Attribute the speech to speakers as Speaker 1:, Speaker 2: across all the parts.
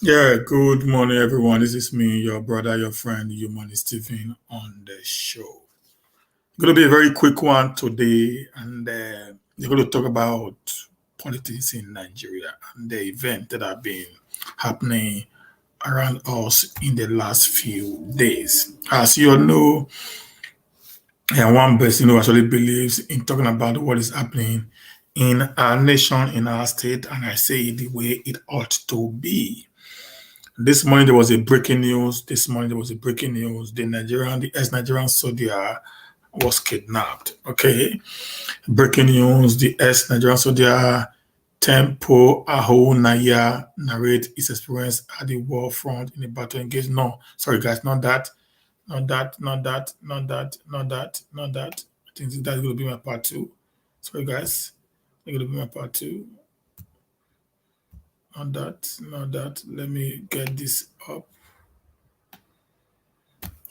Speaker 1: Yeah, good morning, everyone. This is me, your brother, your friend, Human Stephen, on the show. Going to be a very quick one today, and we're going to talk about politics in Nigeria and the event that have been happening around us in the last few days. As you all know, and one person who actually believes in talking about what is happening in our nation, in our state, and I say it the way it ought to be. This morning there was a breaking news. This morning there was a breaking news. The ex-Nigerian soldier was kidnapped. Okay. Breaking news. The ex-Nigerian soldier Tempo Ahunanya narrate his experience at the war front in a battle engaged. No, sorry guys, not that. Not that, not that, not that, not that, not that. I think that's gonna be my part two. Sorry guys. That's gonna be my part two. Not that, not that. Let me get this up.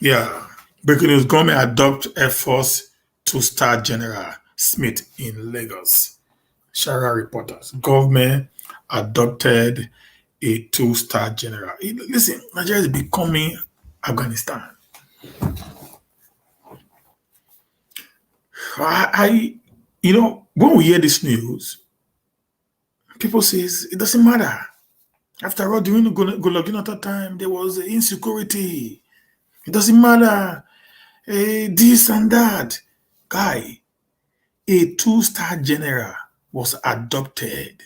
Speaker 1: Yeah. Breaking news, Gunmen adopt Air Force two-star General Smith in Lagos. Sahara reporters. Government adopted a two-star general. Listen, Nigeria is becoming Afghanistan. When we hear this news, people says it doesn't matter. After all, during the Golagin time, there was insecurity. It doesn't matter. This and that. Guy, a two-star general was adopted,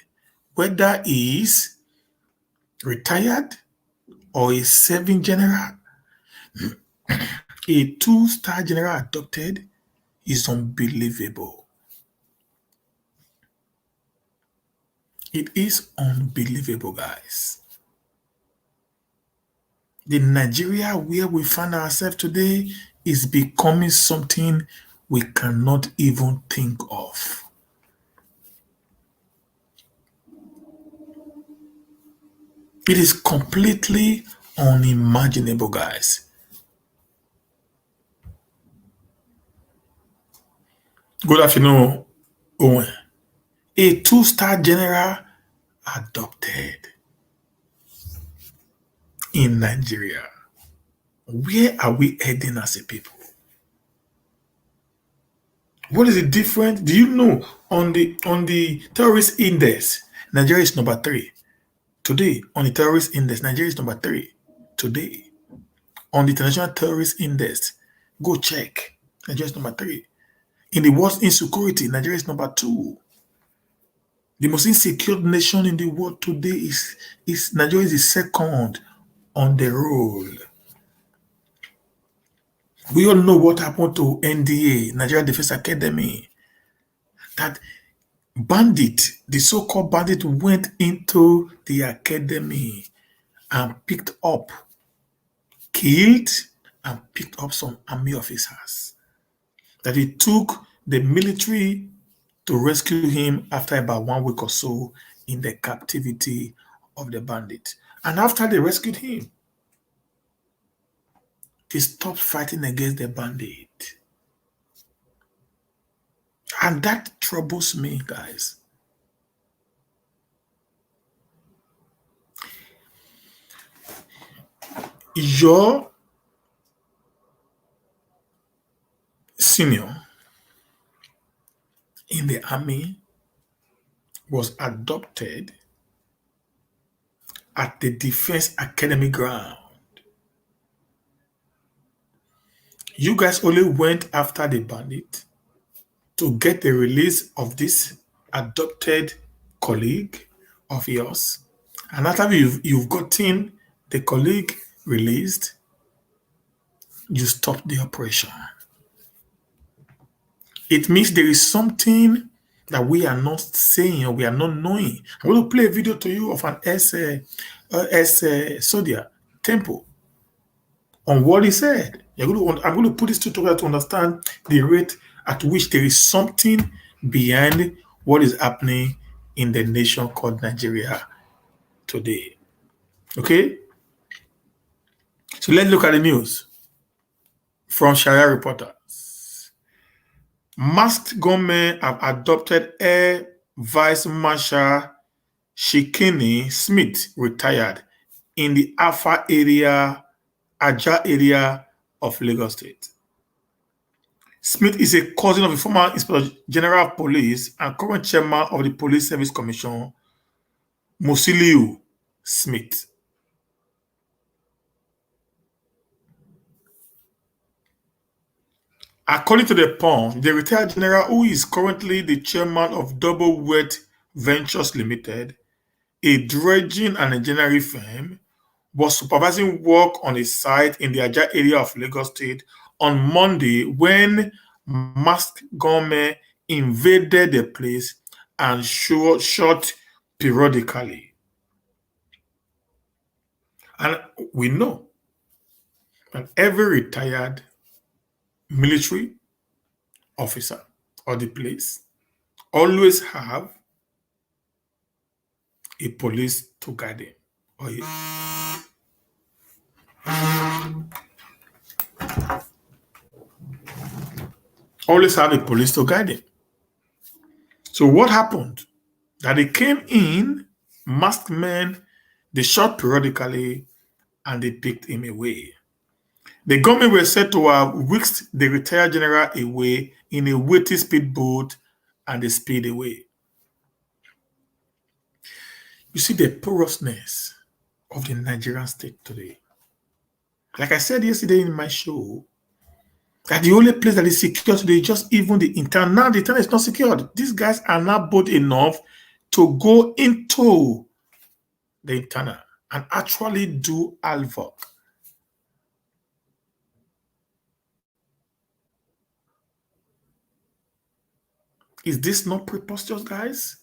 Speaker 1: whether he is retired or a serving general. A two-star general adopted is unbelievable. It is unbelievable, guys. The Nigeria where we find ourselves today is becoming something we cannot even think of. It is completely unimaginable, guys. Good afternoon, Owen. A two-star general adopted in Nigeria. Where are we heading as a people? What is the difference? Do you know on the terrorist index, Nigeria is number 3. Today, on the terrorist index, Nigeria is number 3. Today, on the international terrorist index, go check. Nigeria is number 3. In the worst insecurity, Nigeria is number 2. The most insecure nation in the world today is Nigeria is the second on the roll. We all know what happened to NDA, Nigerian Defense Academy. That the so-called bandit went into the academy and picked up, killed, and picked up some army officers. That it took the military to rescue him after about 1 week or so in the captivity of the bandit. And after they rescued him, they stopped fighting against the bandit. And that troubles me, guys. Your senior in the army was adopted at the Defense Academy ground. You guys only went after the bandit to get the release of this adopted colleague of yours. And after you've gotten the colleague released, you stopped the operation. It means there is something that we are not saying or we are not knowing. I'm going to play a video to you of an soldier, Tempo, on what he said. I'm going to put this together to understand the rate at which there is something behind what is happening in the nation called Nigeria today. Okay? So let's look at the news from Sharia reporters. Masked gunmen have adopted Air Vice Marshal Shikini Smith, retired, in the Alpha area, Aja area of Lagos State. Smith is a cousin of the former Inspector General of Police and current chairman of the Police Service Commission, Musiliu Smith. According to the Punch, the retired general, who is currently the chairman of Double Wet Ventures Limited, a dredging and engineering firm, was supervising work on a site in the Aja area of Lagos State on Monday when masked gunmen invaded the place and shot periodically. And we know that every retired military officer or the place always have a police to guide him. Or always have a police to guide him. So what happened? That they came in, masked men, they shot periodically, and they picked him away. The gunmen were said to have whisked the retired general away in a weighty speedboat, and they speed away. You see the porousness of the Nigerian state today. Like I said yesterday in my show, that the only place that is secure today is just even the internal. Now the internal is not secured. These guys are not bold enough to go into the internal and actually do havoc. Is this not preposterous, guys?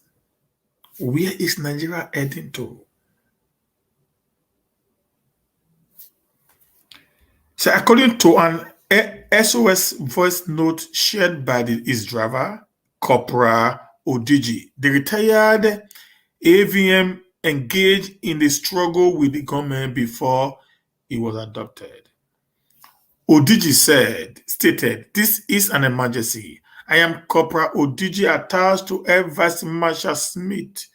Speaker 1: Where is Nigeria heading to? So according to an SOS voice note shared by his driver, Corporal Odiji, the retired AVM engaged in the struggle with the government before he was abducted. Odiji stated, "This is an emergency. I am Corporal Odiji attached to Air Vice Marshal Smith.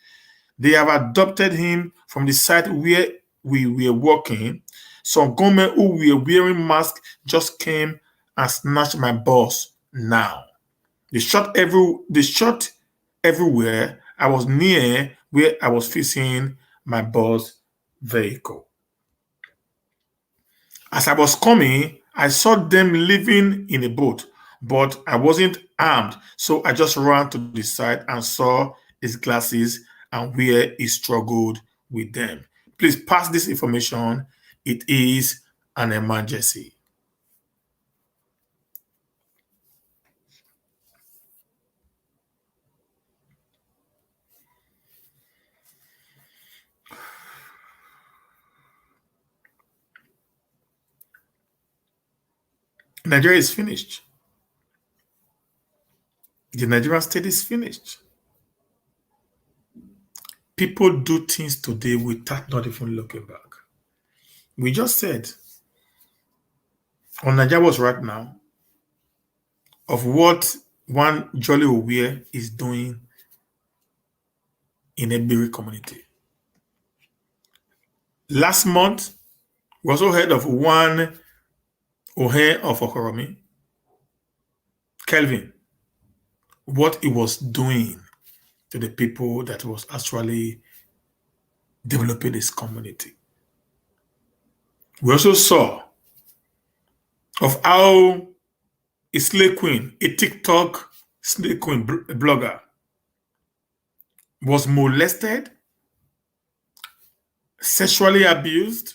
Speaker 1: They have adopted him from the site where we were working. Some gunmen who were wearing masks just came and snatched my boss now. They shot everywhere. I was near where I was fixing my boss' vehicle. As I was coming, I saw them living in a boat, but I wasn't armed, so I just ran to the side and saw his glasses and where he struggled with them. Please pass this information. It is an emergency." Nigeria is finished. The Nigerian state is finished. People do things today without not even looking back. We just said on Nigeria was right now of what one Jolly Owie is doing in a Ebiri community. Last month, we also heard of one Ohe of Okoromi, Kelvin, what he was doing to the people that was actually developing this community. We also saw of how a slay queen, a TikTok slay queen blogger, was molested, sexually abused,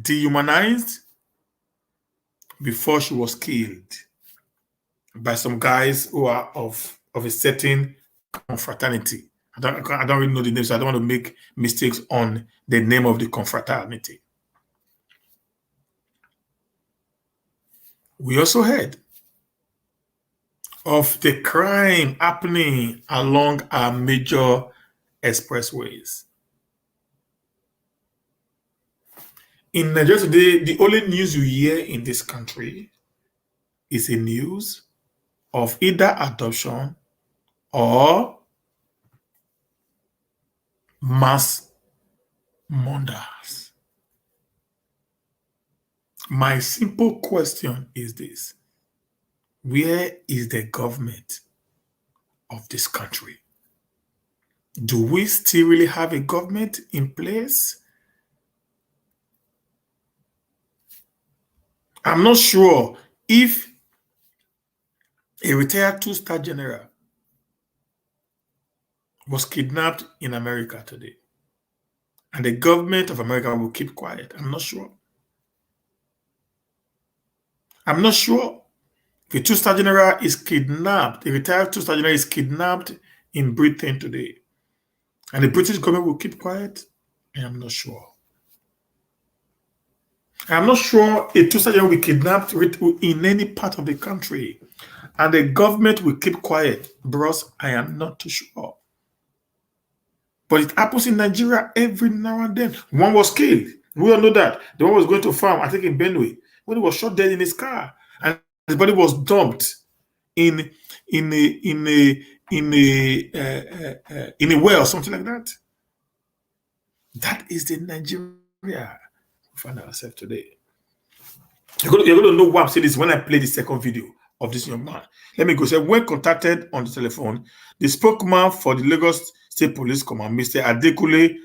Speaker 1: dehumanized before she was killed by some guys who are of a certain confraternity. I don't really know the name, so I don't want to make mistakes on the name of the confraternity. We also heard of the crime happening along our major expressways. In Nigeria today, the only news you hear in this country is a news of either adoption or mass murders. My simple question is this: where is the government of this country? Do we still really have a government in place? I'm not sure if a retired two-star general was kidnapped in America today and the government of America will keep quiet. I'm not sure. I'm not sure if a two-star general is kidnapped, a retired two-star general is kidnapped in Britain today and the British government will keep quiet. I'm not sure. I'm not sure a two-star general will be kidnapped in any part of the country and the government will keep quiet. Bros, I am not too sure. But it happens in Nigeria every now and then. One was killed. We all know that. The one was going to farm, I think in Benue, when he was shot dead in his car. And his body was dumped in a well, something like that. That is the Nigeria we find ourselves today. You're going to know why I'm saying this when I play the second video of this young man. Let me go. Say, when contacted on the telephone, the spokesman for the Lagos State Police Command, Mr. Adekule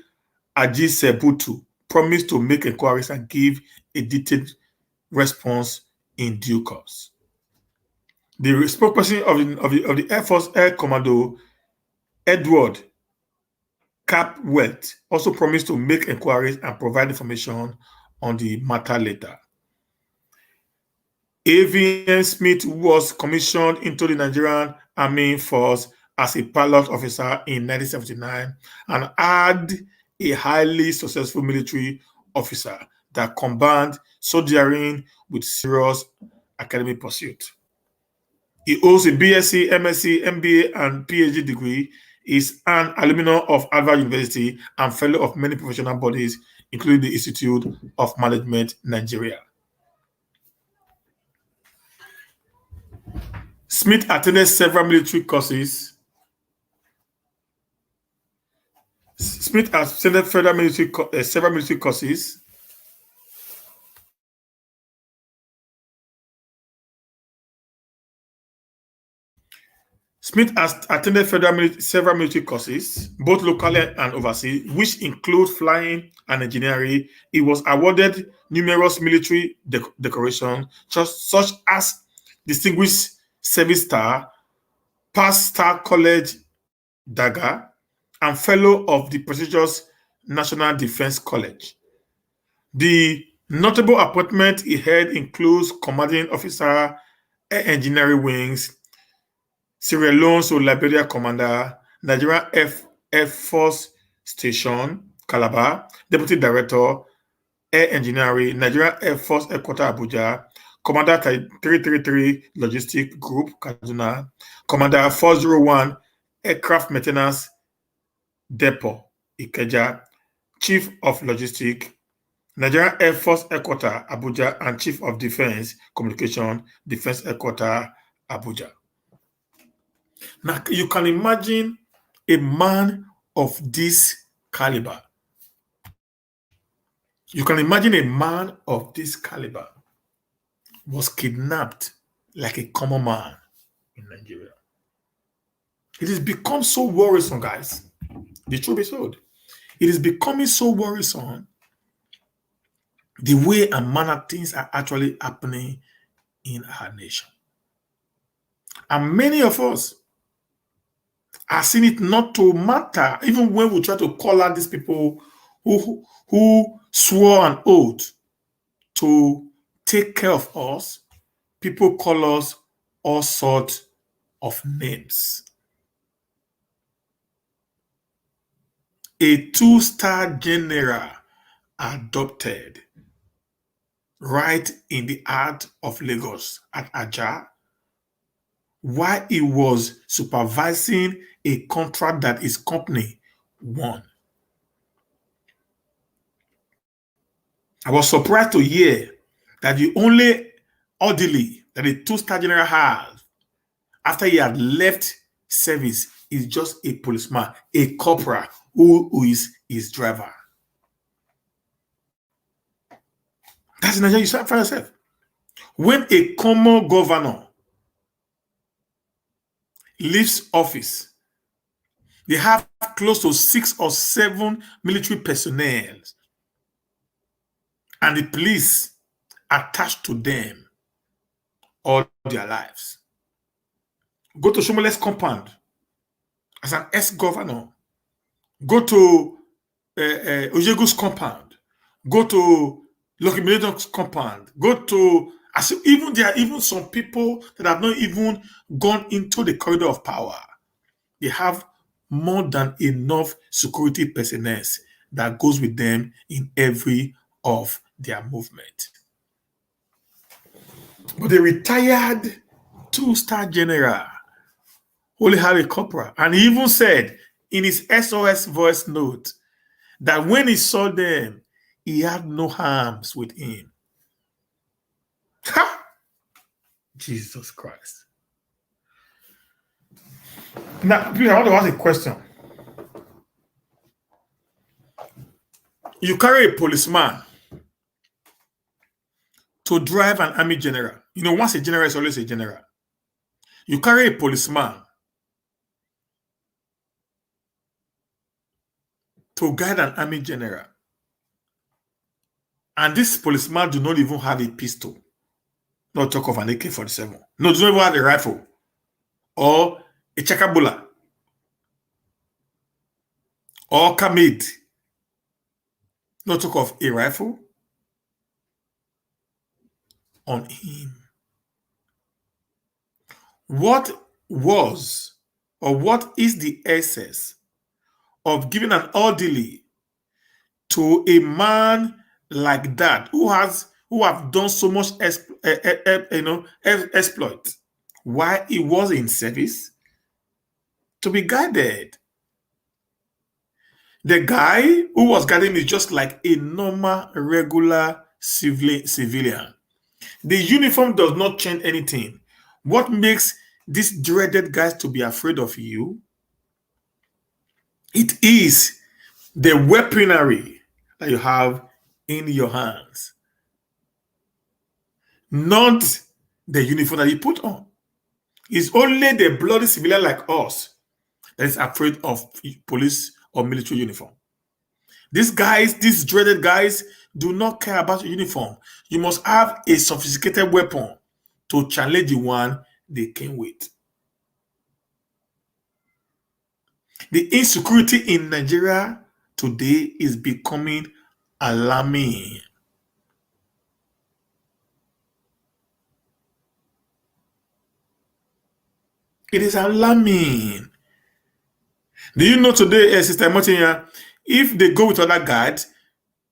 Speaker 1: Ajisebutu, promised to make inquiries and give a detailed response in due course. The spokesperson of the Air Force Air Commando, Edward Capwelt, also promised to make inquiries and provide information on the matter later. AVN Smith was commissioned into the Nigerian Army Force as a pilot officer in 1979 and had a highly successful military officer that combined soldiering with serious academic pursuit. He holds a BSc, MSc, MBA, and PhD degree, is an alumni of Harvard University and fellow of many professional bodies, including the Institute of Management Nigeria. Smith attended several military courses. Smith attended several military courses. Smith has attended several military courses, both locally and overseas, which include flying and engineering. He was awarded numerous military decorations, such as Distinguished Service Star, Past Star College Dagger, and Fellow of the prestigious National Defense College. The notable appointment he held includes Commanding Officer, Air Engineering Wings, Sierra Leone, Liberia Commander, Nigerian Air Force Station, Calabar, Deputy Director, Air Engineering, Nigerian Air Force Headquarters, Abuja, Commander 333 Logistic Group, Kaduna, Commander 401 Aircraft Maintenance Depot, Ikeja, Chief of Logistics, Nigerian Air Force Headquarters, Abuja, and Chief of Defense Communication, Defense Headquarters, Abuja. Now, you can imagine a man of this caliber. You can imagine a man of this caliber was kidnapped like a common man in Nigeria. It has become so worrisome, guys. The truth be told, it is becoming so worrisome the way and manner things are actually happening in our nation. And many of us are seeing it not to matter, even when we try to call out these people who swore an oath to take care of us. People call us all sorts of names. A two-star general adopted right in the heart of Lagos at Ajah while he was supervising a contract that his company won. I was surprised to hear that the only orderly that a two-star general had after he had left service is just a policeman, a corporal who is his driver. That's in Nigeria. You find yourself. When a common governor leaves office, they have close to 6 or 7 military personnel and the police attached to them all their lives. Go to Shomole's compound as an ex-governor. Go to Ojegu's compound. Go to Lucky Miledon's compound. Go to even there are even some people that have not even gone into the corridor of power. They have more than enough security personnel that goes with them in every of their movement. But the retired 2-star general only had a corporal, and he even said in his SOS voice note that when he saw them, he had no arms with him. Ha! Jesus Christ. Now, I want to ask a question. You carry a policeman to drive an army general. You know, once a general is always a general. You carry a policeman to guide an army general. And this policeman do not even have a pistol. Not talk of an AK-47. No, do not even have a rifle. Or a chakabula. Or kamid. Not talk of a rifle on him. What was or what is the essence of giving an orderly to a man like that who have done so much exploit while he was in service to be guided? The guy who was guiding is just like a normal, regular civilian. The uniform does not change anything. What makes these dreaded guys to be afraid of you? It is the weaponry that you have in your hands, not the uniform that you put on. It's only the bloody civilian like us that is afraid of police or military uniform. These guys, these dreaded guys, do not care about your uniform. You must have a sophisticated weapon to challenge the one they came with. The insecurity in Nigeria today is becoming alarming. It is alarming. Do you know today, Sister Motinia, if they go with other guards,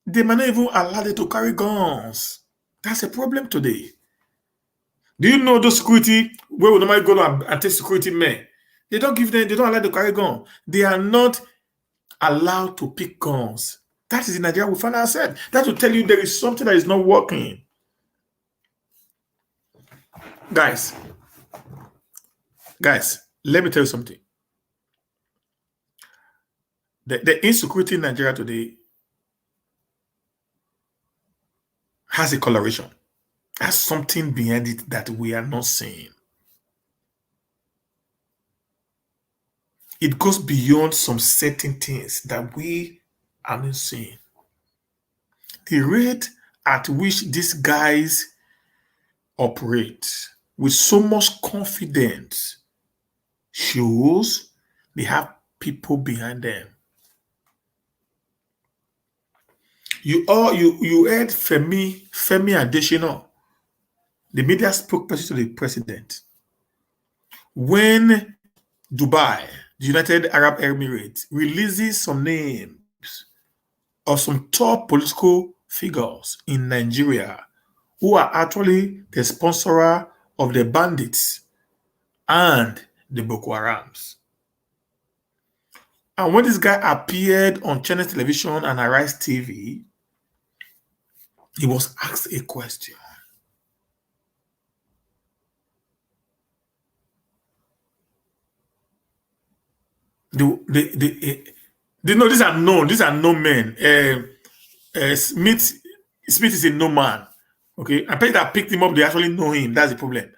Speaker 1: they might not even allow them to carry guns. That's a problem today. Do you know those security where we normally go and take security men? They don't allow them to carry guns. They are not allowed to pick guns. That is in Nigeria we find ourselves. That will tell you there is something that is not working. Guys, let me tell you something. The insecurity in Nigeria today has a coloration. Has something behind it that we are not seeing. It goes beyond some certain things that we are not seeing. The rate at which these guys operate with so much confidence shows they have people behind them. You heard Femi Adesina, the media spokesperson to the president, when Dubai, the United Arab Emirates, releases some names of some top political figures in Nigeria who are actually the sponsor of the bandits and the Boko Harams. And when this guy appeared on Channel Television and Arise TV, he was asked a question. No, these are known men. Smith is a no man. Okay, and people that picked him up, they actually know him. That's the problem.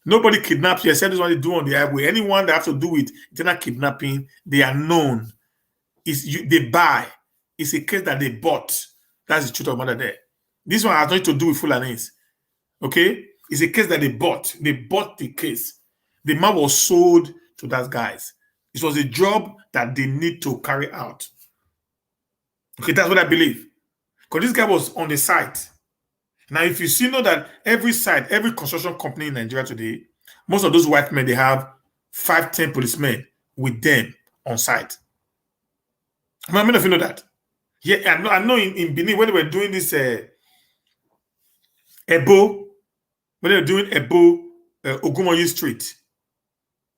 Speaker 1: Nobody kidnaps you except this what they do on the highway. Anyone that has to do with internet kidnapping, they are known. They buy. It's a case that they bought. That's the truth of the matter there. This one has nothing to do with Fulanese. Okay? It's a case that they bought. They bought the case. The man was sold to those guys. It was a job that they need to carry out. Okay, that's what I believe. Because this guy was on the site. Now, if you see, know that every site, every construction company in Nigeria today, most of those white men, they have 5, 10 policemen with them on site. I mean, if you know that. Yeah, I know in Benin, when they were doing this Ebo, when they were doing Ebo Ogumoyi Street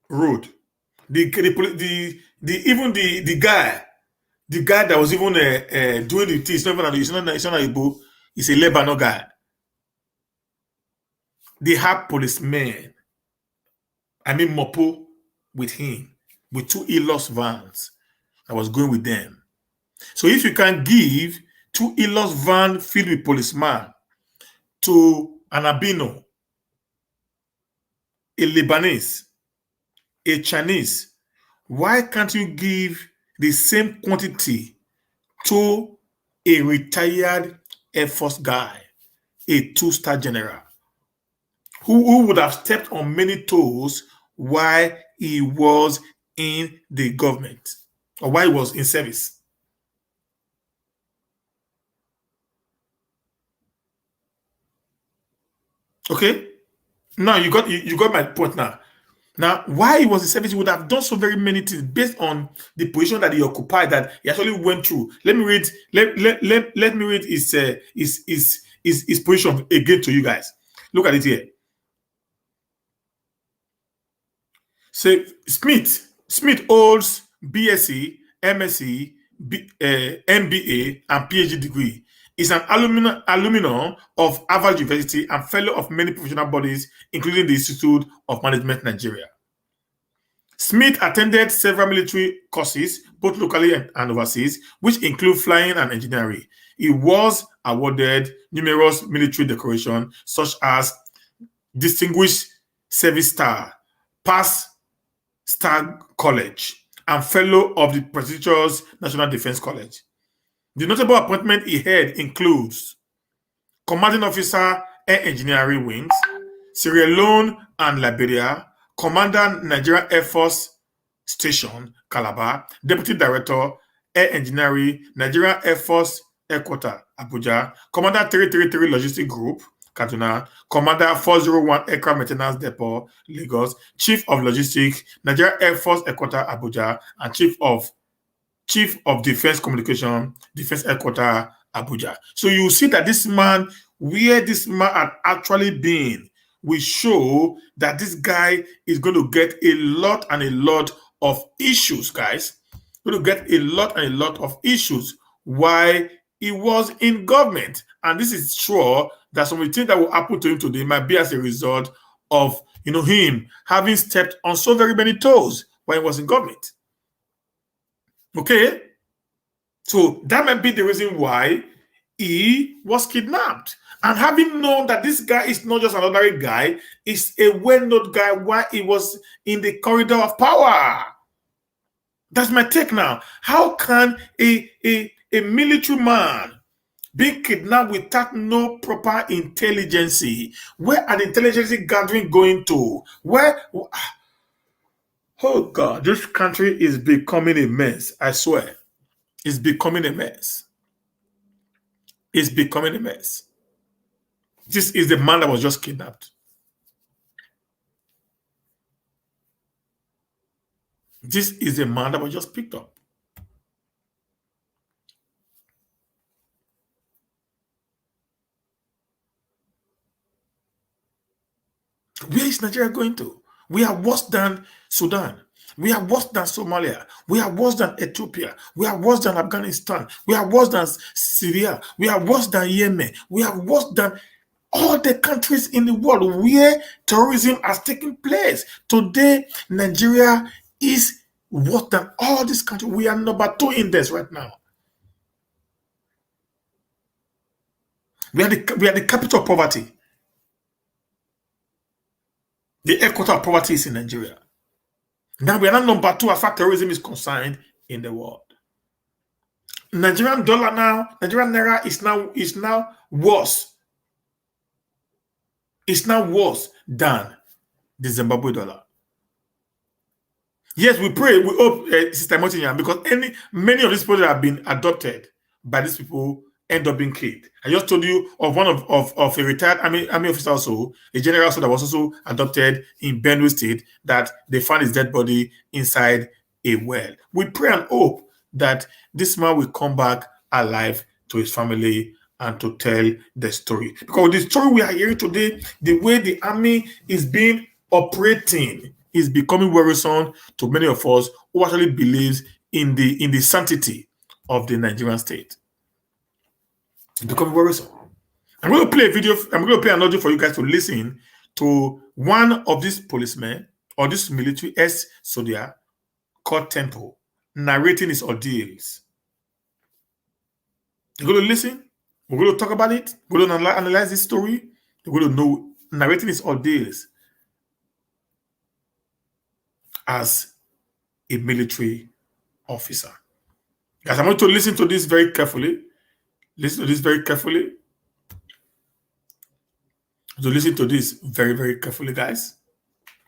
Speaker 1: Road, the guy that was even doing the thing, it's not Ebo, it's a Lebanon guy. They have policemen, Mopo, with him, with 2 Ilos vans that was going with them. So if you can give 2 Ilos van filled with policemen to an Albino, a Lebanese, a Chinese, why can't you give the same quantity to a retired Air Force guy, a 2-star general, who would have stepped on many toes while he was in the government or while he was in service? Okay? Now you got my point now. Now, why he was in service, he would have done so very many things based on the position that he occupied that he actually went through. Let me read. Let me read his position again to you guys. Look at it here. Say Smith holds BSc, MSc, MBA, and PhD degree. Is an alumnus of Harvard University and fellow of many professional bodies, including the Institute of Management Nigeria. Smith attended several military courses, both locally and overseas, which include flying and engineering. He was awarded numerous military decorations, such as Distinguished Service Star, Pass Star College, and Fellow of the prestigious National Defense College. The notable appointment he held includes Commanding Officer, Air Engineering Wings, Sierra Leone and Liberia, Commander, Nigerian Air Force Station, Calabar, Deputy Director, Air Engineering, Nigerian Air Force Headquarters, Abuja, Commander 333 Logistic Group, Kaduna, Commander 401 Aircraft Maintenance Depot, Lagos, Chief of Logistics, Nigerian Air Force Headquarters, Abuja, and Chief of Defense Communication, Defense Headquarters, Abuja. So you see that this man, where this man had actually been, will show that this guy is going to get a lot and a lot of issues, guys. Going to get a lot and a lot of issues while he was in government. And this is sure that some of the things that will happen to him today might be as a result of him having stepped on so very many toes while he was in government. Okay, so that might be the reason why he was kidnapped. And having known that this guy is not just an ordinary guy, is a well-known guy while he was in the corridor of power. That's my take now. How can a military man be kidnapped without no proper intelligence? Where are the intelligence gathering going to? Oh God, this country is becoming a mess. I swear. It's becoming a mess. It's becoming a mess. This is the man that was just kidnapped. This is the man that was just picked up. Where is Nigeria going to? We are worse than Sudan. We are worse than Somalia. We are worse than Ethiopia. We are worse than Afghanistan. We are worse than Syria. We are worse than Yemen. We are worse than all the countries in the world where terrorism has taken place. Today, Nigeria is worse than all these countries. We are number 2 in this right now. We are the capital of poverty. The headquarters of poverty is in Nigeria. Now we are not number 2 as far as terrorism is concerned in the world. Nigerian dollar now, Nigerian naira is now worse. It's now worse than the Zimbabwe dollar. Yes, we pray, we hope, Sister Motinya, because many of these people that have been adopted by these people end up being killed. I just told you of one of a retired army officer, also a general, also that was also adopted in Benue State, that they found his dead body inside a well. We pray and hope that this man will come back alive to his family and to tell the story. Because the story we are hearing today, the way the army is being operating, is becoming worrisome to many of us who actually believes in the sanctity of the Nigerian state. It's becoming worrisome. I'm going to play a video. I'm going to play an audio for you guys to listen to one of these policemen or this military ex-soldier called Temple narrating his ordeals. You're going to listen. We're going to talk about it. We're going to analyze this story. You're going to know narrating his ordeals as a military officer. Guys, I want you to listen to this very carefully. Listen to this very carefully. So listen to this very, very carefully, guys.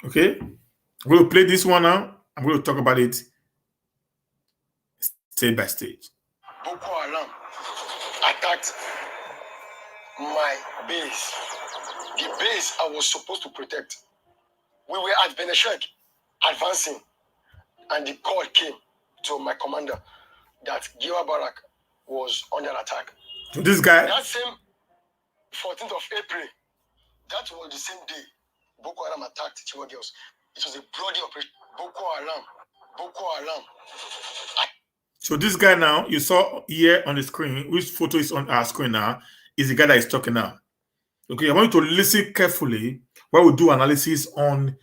Speaker 1: Okay? I'm going to play this one now. I'm going to talk about it stage by stage.
Speaker 2: Boko Haram attacked my base. The base I was supposed to protect. We were at Beneshek, advancing, and the call came to my commander that Giwa Barak was under attack.
Speaker 1: So this guy,
Speaker 2: that same 14th of April, that was the same day Boko Haram attacked Chiwa girls. It was a bloody operation. Boko Haram.
Speaker 1: So this guy now, you saw here on the screen, which photo is on our screen now, is the guy that is talking now. Okay, I want you to listen carefully while we do analysis on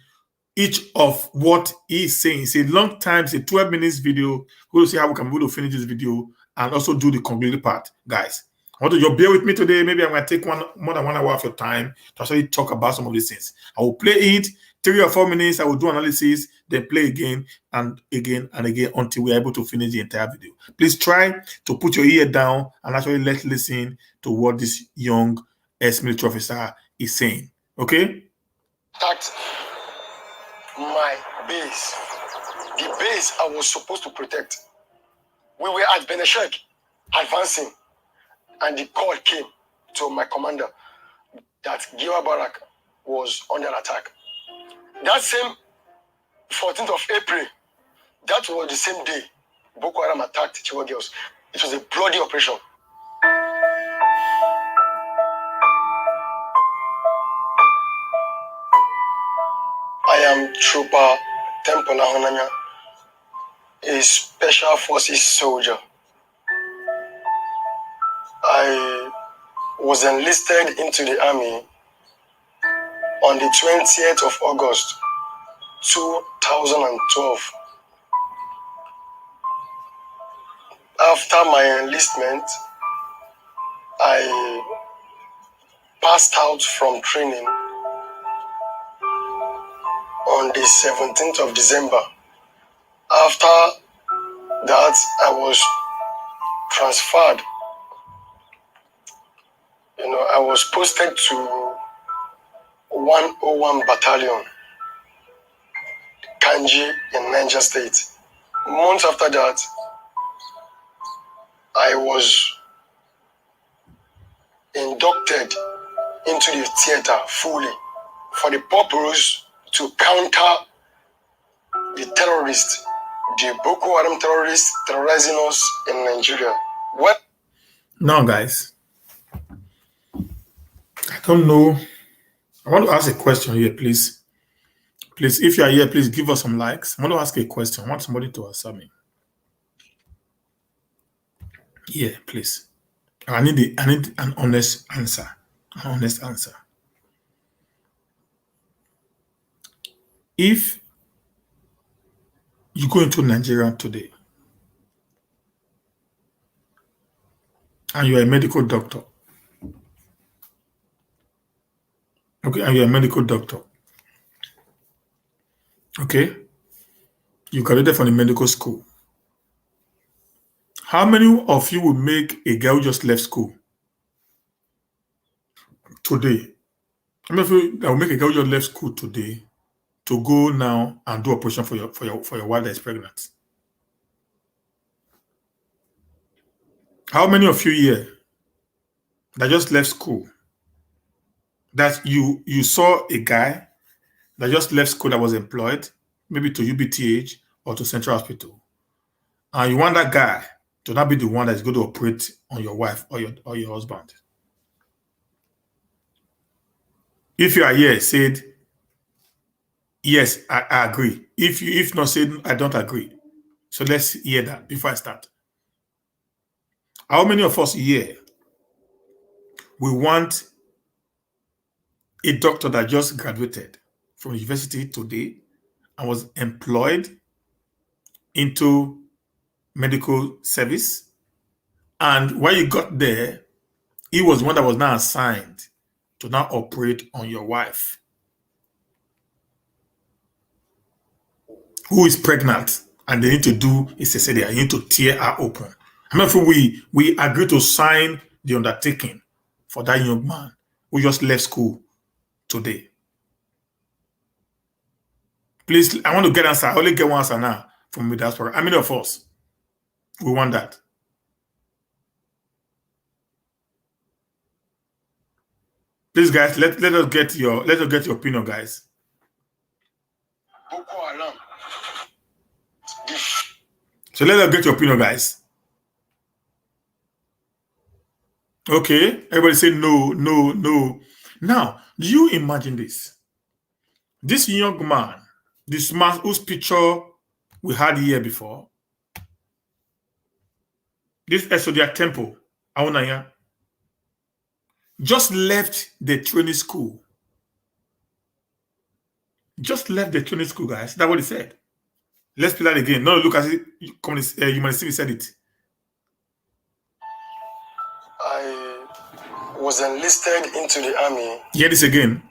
Speaker 1: each of what he's saying. It's a long time, it's a 12 minutes video. We'll see how we can be able to finish this video and also do the concluding part, guys. I want you to bear with me today. Maybe I'm going to take more than 1 hour of your time to actually talk about some of these things. I will play it 3 or 4 minutes. I will do analysis, then play again and again and again until we're able to finish the entire video. Please try to put your ear down and actually let's listen to what this young ex-military officer is saying. Okay?
Speaker 2: Attacked my base. The base I was supposed to protect. We were at Beneshek, advancing, and the call came to my commander that Giwa Barak was under attack. That same 14th of April, that was the same day Boko Haram attacked Chiwa girls. It was a bloody operation. I am Trooper Temple Ahunanya, a special forces soldier. I was enlisted into the army on the 20th of August, 2012. After my enlistment, I passed out from training on the 17th of December. After that, I was transferred. I was posted to 101 Battalion, Kanji in Niger State. Months after that, I was inducted into the theater fully for the purpose to counter the terrorists, the Boko Haram terrorists terrorizing us in Nigeria. What?
Speaker 1: Now, guys, I don't know. I want to ask a question here, please. Please, if you are here, please give us some likes. I want to ask a question. I want somebody to answer me. Yeah, please. I need an honest answer. An honest answer. If you go into Nigeria today and you're a medical doctor Okay, and you're a medical doctor. Okay, you graduated from the medical school. How many of you will make a girl who just left school today? How many of you that will make a girl who just left school today to go now and do operation for your wife that is pregnant? How many of you here that just left school, that you saw a guy that just left school that was employed, maybe to UBTH or to Central Hospital, and you want that guy to not be the one that is going to operate on your wife or your husband? If you are here, said yes, I agree. If not, said I don't agree. So let's hear that before I start. How many of us here we want a doctor that just graduated from university today and was employed into medical service, and when you got there, he was one that was now assigned to now operate on your wife who is pregnant, and they need to do a cesarean. You need to tear her open. How many of we agree to sign the undertaking for that young man who just left school today? Please, I want to get answer. I only get one answer now from the diaspora. How many of us we want that? Please, guys, let us get your opinion, guys.
Speaker 2: Boko Haram.
Speaker 1: So let us get your opinion, guys. Okay, everybody say no, no, no. Now, do you imagine this? This young man, this man whose picture we had here before, this Ex-Nigerian temple, Ahunanya, just left the training school. Just left the training school, guys. That's what he said. Let's play that again. No, look at it. You might see said it.
Speaker 2: I was enlisted into the army.
Speaker 1: Hear this again.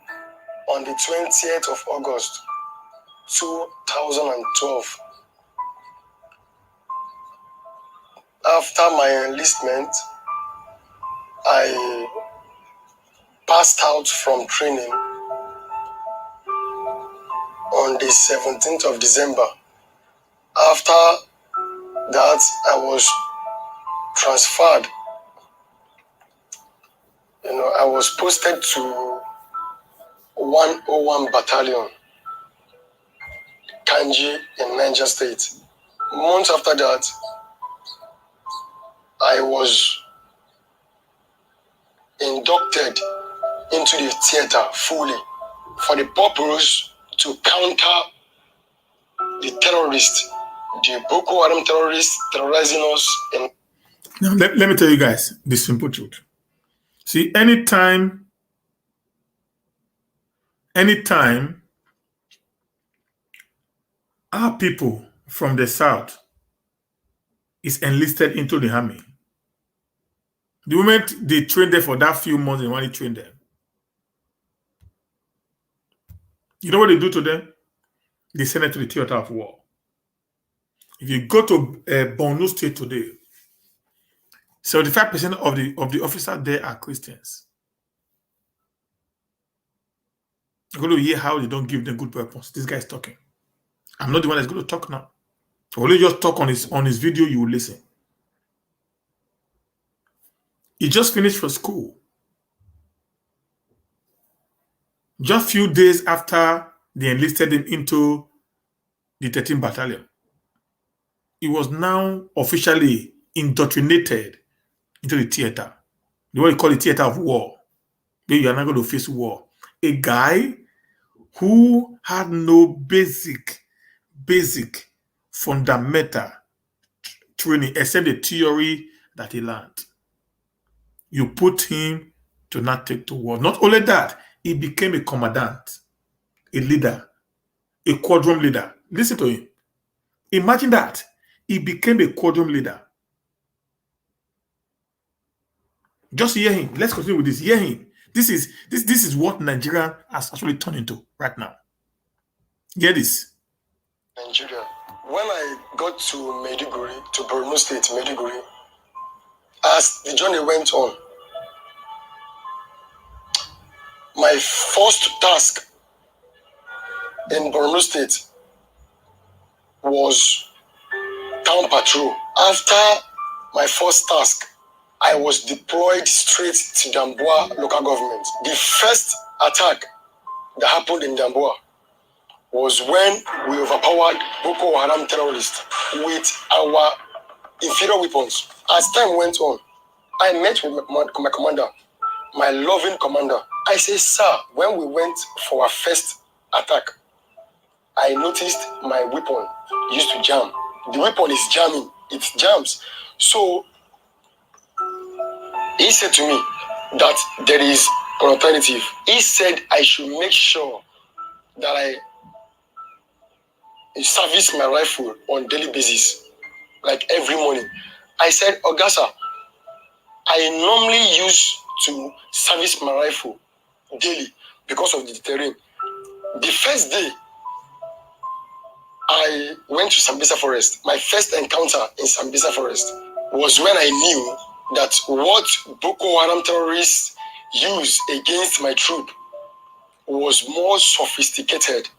Speaker 2: On the 20th of August, 2012. After my enlistment, I passed out from training on the 17th of December. After that, I was transferred. I was posted to 101 Battalion, Kanji in Niger State. Months after that, I was inducted into the theater fully for the purpose to counter the terrorists, the Boko Haram terrorists terrorizing us.
Speaker 1: Now, let me tell you guys the simple truth. See, anytime our people from the south is enlisted into the army, the moment they train them for that few months, they want to train them. You know what they do to them? They send them to the theater of war. If you go to Borno State today, 75% of the officers there are Christians. You're going to hear how they don't give them good weapons. This guy is talking. I'm not the one that's going to talk now. Only just talk on his video, you will listen. He just finished for school. Just a few days after they enlisted him into the 13th Battalion, he was now officially indoctrinated into the theater. The what you call the theater of war. Then you are not going to face war. A guy who had no basic fundamental training except the theory that he learned. You put him to not take to war. Not only that, he became a commandant, a leader, a quadrum leader. Listen to him. Imagine that. He became a quadrum leader. Just hear him. Let's continue with this. Hear him. This is what Nigeria has actually turned into right now. Get this.
Speaker 2: Nigeria. When I got to Maiduguri, to Borno State, Maiduguri, as the journey went on, my first task in Borno State was town patrol. After my first task, I was deployed straight to Damboa local government. The first attack that happened in Damboa was when we overpowered Boko Haram terrorists with our inferior weapons. As time went on, I met with my commander, my loving commander. I said, sir, when we went for our first attack, I noticed my weapon used to jam. The weapon is jamming, it jams. So he said to me that there is an alternative. He said I should make sure that I service my rifle on daily basis, like every morning. I said, Ogasa, I normally used to service my rifle daily because of the terrain. The first day I went to Sambisa Forest, my first encounter in Sambisa Forest was when I knew that what Boko Haram terrorists use against my troop was more sophisticated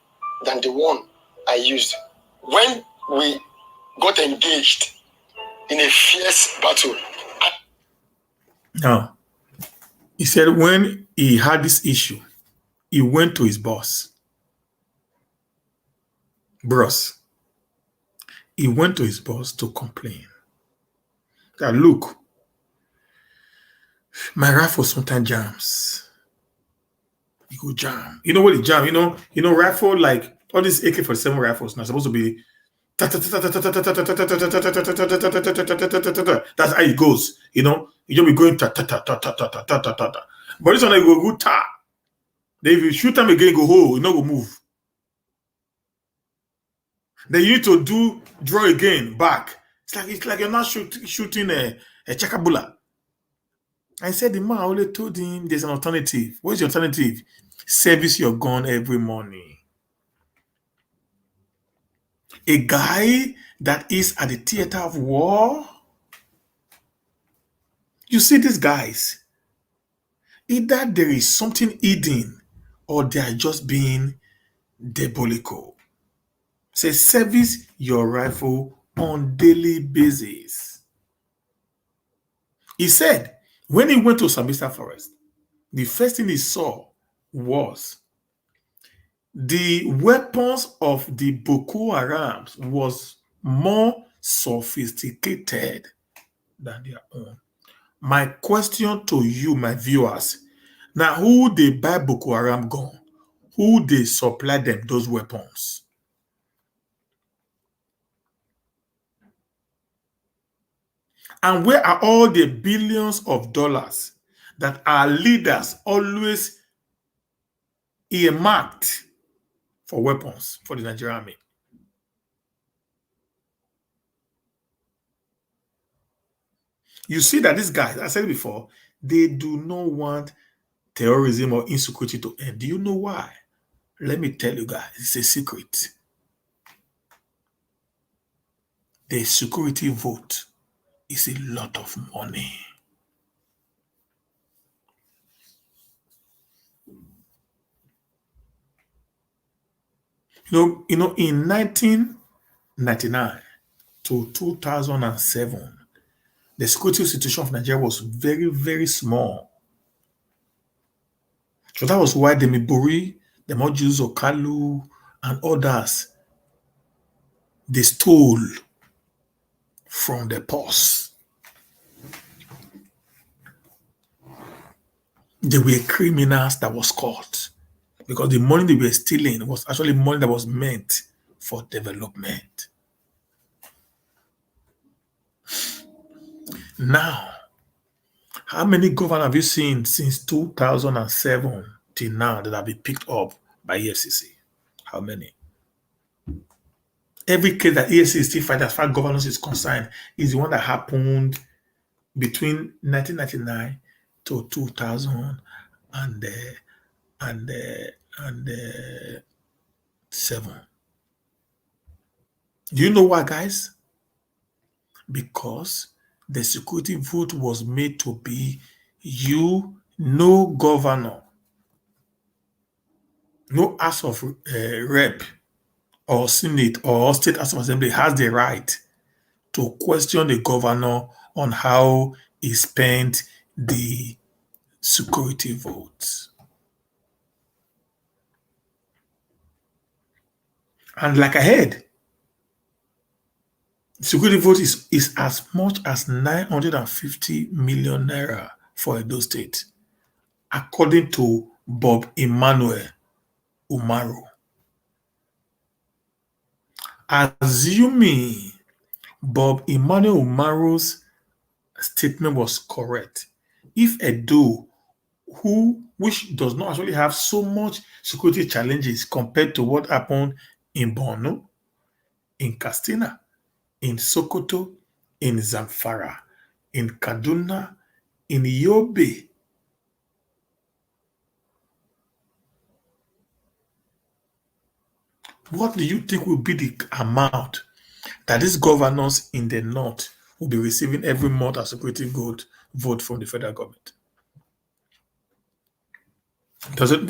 Speaker 2: than the one I used. When we got engaged in a fierce battle.
Speaker 1: Now, he said when he had this issue, he went to his boss. Bros. He went to his boss to complain that, look, my rifle sometimes jams. You go jam. You know what it jam? You know, rifle, like all these AK-47 rifles now supposed to be that's how it goes. You know, you just be going ta ta ta ta ta ta ta ta ta. But this one you go good ta. Then if you shoot them again, go hold, you know go move. Then you need to draw again back. It's like you're not shooting a chakabula. I said the man only told him there's an alternative. What's the alternative? Service your gun every morning. A guy that is at the theater of war. You see these guys, either there is something hidden or they are just being diabolical. Say service your rifle on daily basis. He said when he went to Sambisa Forest, the first thing he saw was the weapons of the Boko Haram was more sophisticated than their own. My question to you, my viewers, now who they buy Boko Haram gun? Who they supply them those weapons? And where are all the billions of dollars that our leaders always earmarked for weapons for the Nigerian army? You see that these guys, I said before, they do not want terrorism or insecurity to end. Do you know why? Let me tell you guys, it's a secret. The security vote is a lot of money. You know, in 1999 to 2007, the security situation of Nigeria was very, very small. So that was why the Miburi, the Mojus Okalu, and others, they stole from the purse. They were criminals that was caught because the money they were stealing was actually money that was meant for development. Now, how many governors have you seen since 2007 till now that have been picked up by EFCC? How many? Every case that EFCC still fight as far as governance is concerned is the one that happened between 1999 to 2007. and 7. Do you know why, guys? Because the security vote was made to be no governor, no House of Rep or Senate or State House of Assembly has the right to question the governor on how he spent the security votes. And like I heard, security vote is as much as 950 million naira for Edo State, according to Bob Emmanuel Umaru. Assuming Bob Emmanuel Umaru's statement was correct, if Edo, which does not actually have so much security challenges compared to what happened in Borno, in Katsina, in Sokoto, in Zamfara, in Kaduna, in Yobe, what do you think will be the amount that these governors in the north will be receiving every month as security vote from the federal government?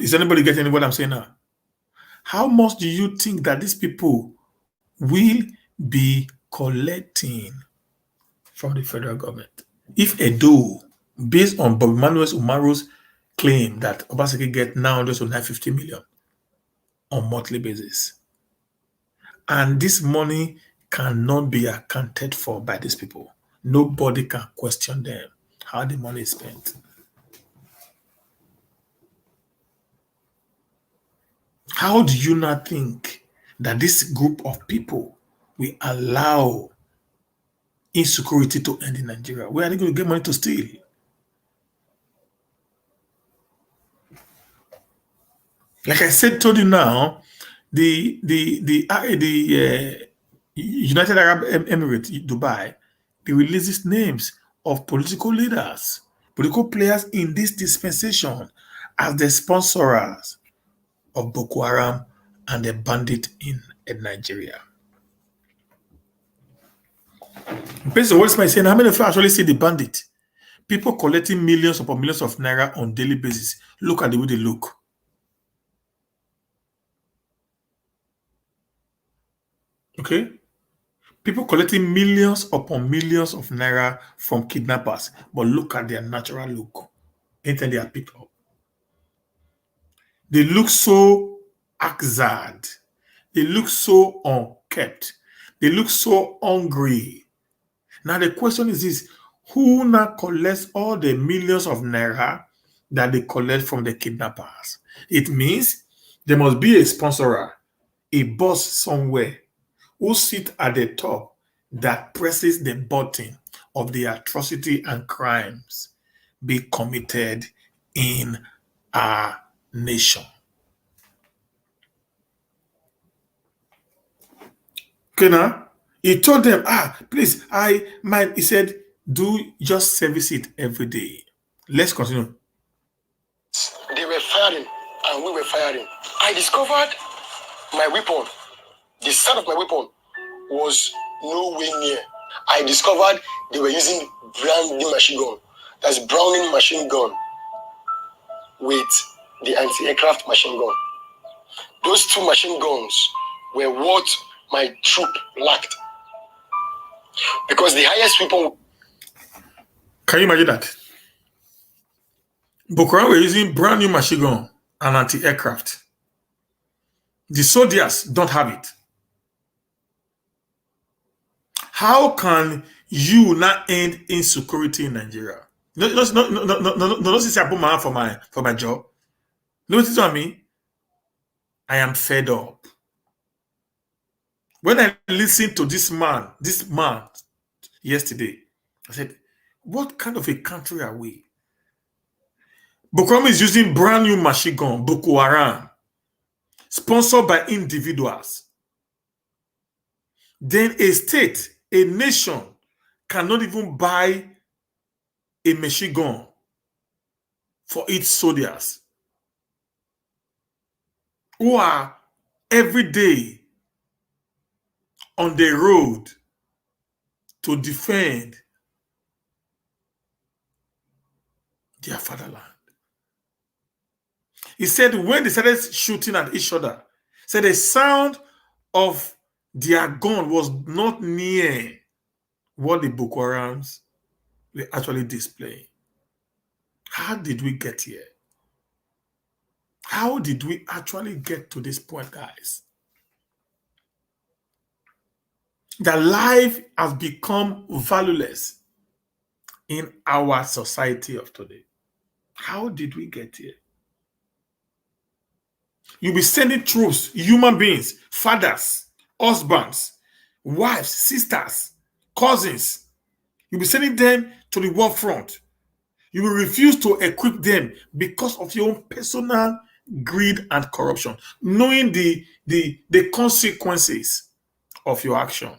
Speaker 1: Is anybody getting what I'm saying now? How much do you think that these people will be collecting from the federal government? If Edo, based on Bob Emmanuel Umaru's claim that Obaseki get 900 to 950 million on monthly basis, and this money cannot be accounted for by these people, nobody can question them how the money is spent. How do you not think that this group of people will allow insecurity to end in Nigeria? Where are they going to get money to steal? Like I told you now, the United Arab Emirates, Dubai, they releases names of political leaders, political players in this dispensation as the sponsors of Boko Haram and the bandit in Nigeria. Based on what my saying, how many of you actually see the bandit? People collecting millions upon millions of naira on daily basis. Look at the way they look. Okay? People collecting millions upon millions of naira from kidnappers, but look at their natural look. Anytime they are picked up, they look so axad. They look so unkept. They look so hungry. Now the question is this: who now collects all the millions of naira that they collect from the kidnappers? It means there must be a sponsorer, a boss somewhere who sit at the top that presses the button of the atrocity and crimes be committed in our nation. Okay, now he told them, please, he said, do just service it every day. Let's continue.
Speaker 2: They were firing and we were firing. I discovered my weapon. The sound of my weapon was nowhere near. I discovered they were using brand new machine gun. That's Browning machine gun with the anti-aircraft machine gun. Those two machine guns were what my troop lacked. Because the highest weapon...
Speaker 1: Can you imagine that? Boko Haram were using brand new machine gun and anti-aircraft. The soldiers don't have it. How can you not end insecurity in Nigeria? No, this is I put my hand for my job. Notice what I mean? I am fed up. When I listened to this man yesterday, I said, what kind of a country are we? Boko Haram is using brand new machine gun, Boko Haram, sponsored by individuals. Then a state, a nation, cannot even buy a machine gun for its soldiers who are every day on the road to defend their fatherland. He said when they started shooting at each other, said the sound of their gun was not near what the Boko Harams were actually displaying. How did we get here? How did we actually get to this point, guys? That life has become valueless in our society of today. How did we get here? You'll be sending troops, human beings, fathers, husbands, wives, sisters, cousins. You'll be sending them to the war front. You will refuse to equip them because of your own personal greed and corruption, knowing the consequences of your action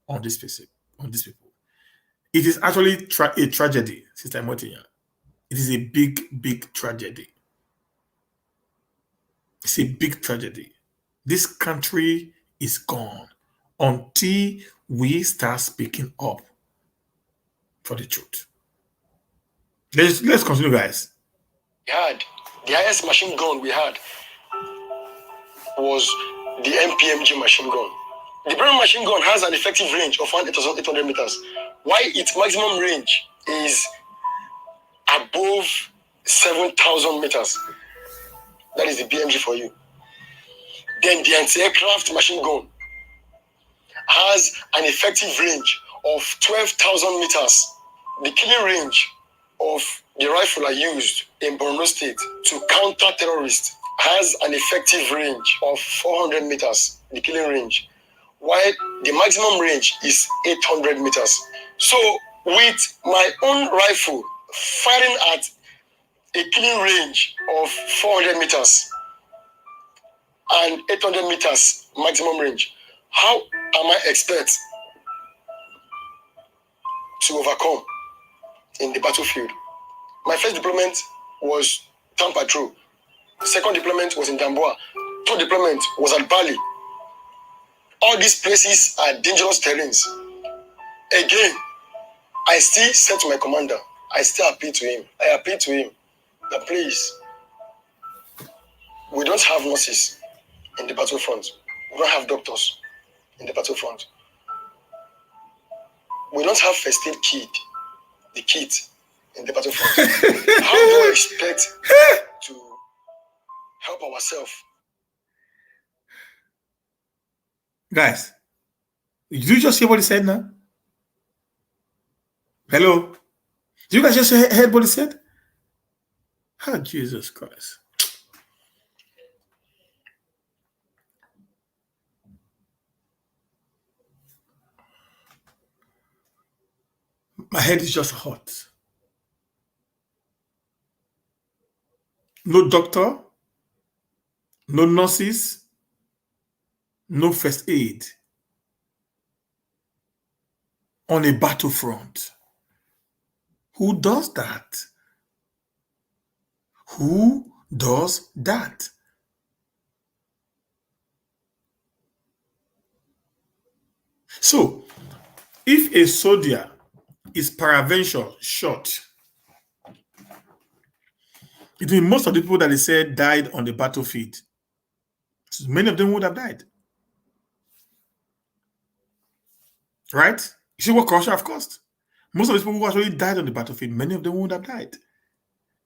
Speaker 1: on this people. It is actually a tragedy, Sister Motinya. It is a big, big tragedy. It's a big tragedy. This country is gone until we start speaking up for the truth. Let's continue, guys.
Speaker 2: The highest machine gun we had was the MPMG machine gun. The Bren machine gun has an effective range of 1,800 meters, while its maximum range is above 7,000 meters. That is the BMG for you. Then the anti-aircraft machine gun has an effective range of 12,000 meters. The killing range of the rifle I used in Borno State to counter terrorists has an effective range of 400 meters, the killing range, while the maximum range is 800 meters. So with my own rifle firing at a killing range of 400 meters and 800 meters maximum range, how am I expect to overcome in the battlefield? My first deployment was Town Patrol. Second deployment was in Damboa. Third deployment was at Bali. All these places are dangerous terrains. Again, I still said to my commander, I still appeal to him. I appeal to him that please, we don't have nurses in the battlefront. We don't have doctors in the battlefront. We don't have first aid kit, the kit in the battlefront. How do we expect to help ourselves?
Speaker 1: Guys, did you just hear what he said now? Hello? Did you guys just hear what he said? Oh, Jesus Christ. My head is just hot. No doctor, no nurses, no first aid on a battlefront. Who does that? Who does that? So, if a soldier is peradventure shot, it means most of the people that they said died on the battlefield. Many of them would have died. Right? You see what corruption have cost? Most of the people who actually died on the battlefield, many of them would have died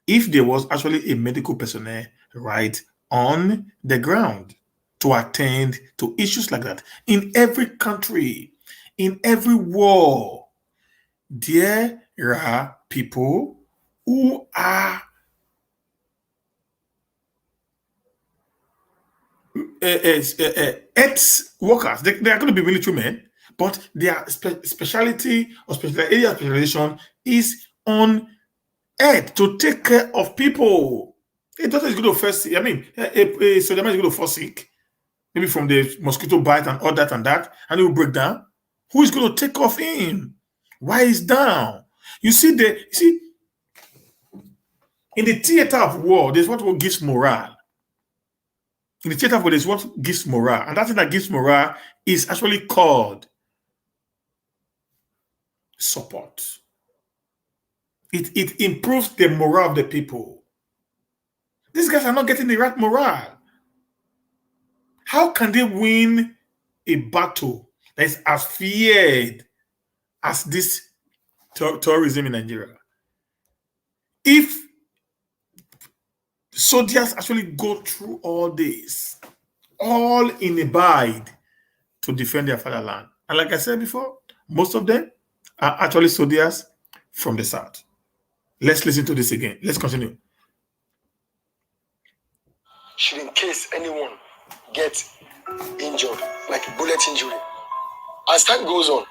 Speaker 1: if there was actually a medical personnel right on the ground to attend to issues like that. In every country, in every war, there are people who are ex-workers. They are going to be military men, but their specialty or area of specialization is on earth to take care of people. A doctor is going to first, I mean, a soldier man is going to fall sick, maybe from the mosquito bite and all that, and he will break down. Who is going to take off him? Why is down? You see, In the theater of war, there's what gives morale. In the theater of war, there's what gives morale. And that thing that gives morale is actually called support. It improves the morale of the people. These guys are not getting the right morale. How can they win a battle that is as feared as this terrorism in Nigeria? If soldiers actually go through all this, all in a bid to defend their fatherland. And like I said before, most of them are actually soldiers from the south. Let's listen to this again. Let's continue.
Speaker 2: Should in case anyone get injured, like a bullet injury. As time goes on,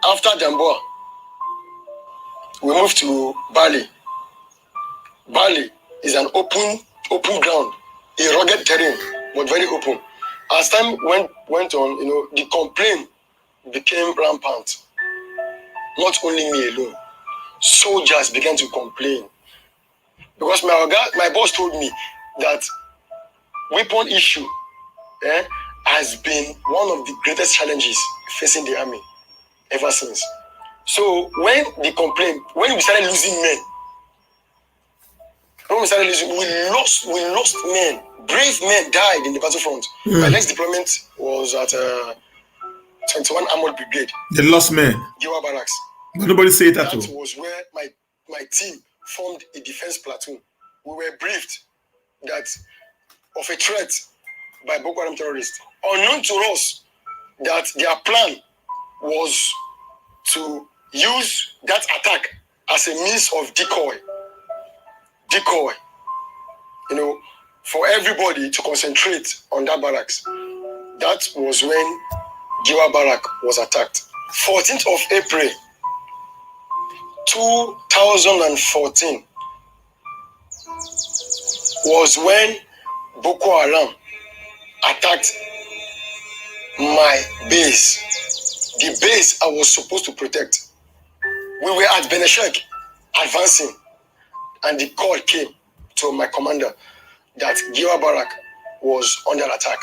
Speaker 2: after Damboa, we move to Bali. Bali is an open ground, a rugged terrain, but very open. As time went on, the complaint became rampant. Not only me alone, soldiers began to complain because my boss told me that weapon issue has been one of the greatest challenges facing the army ever since. So when we started losing men, we lost men. Brave men died in the battlefront. My next deployment was at 21 Armored Brigade.
Speaker 1: They lost men.
Speaker 2: Giwa Barracks.
Speaker 1: But nobody said that.
Speaker 2: That was where my team formed a defense platoon. We were briefed that of a threat by Boko Haram terrorists. Unknown to us that their plan was to use that attack as a means of decoy, for everybody to concentrate on that barracks. That was when Giwa Barrack was attacked. 14th of April, 2014 was when Boko Haram attacked my base, the base I was supposed to protect. We were at Beneshek advancing, and the call came to my commander that Giwa Barrack was under attack.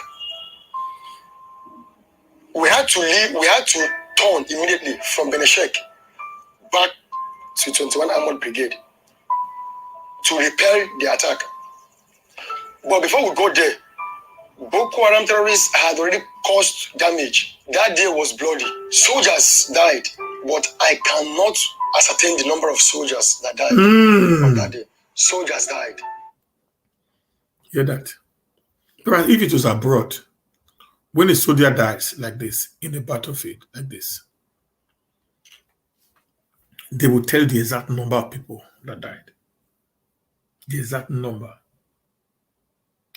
Speaker 2: We had to leave, we had to turn immediately from Beneshek back to 21 Armored Brigade to repel the attack. But before we got there, Boko Haram terrorists had already caused damage. That day was bloody. Soldiers died, but I cannot ascertain the number of soldiers that died on that day. Soldiers died.
Speaker 1: Hear that? Because if it was abroad, when a soldier dies like this, in a battlefield like this, they will tell the exact number of people that died. The exact number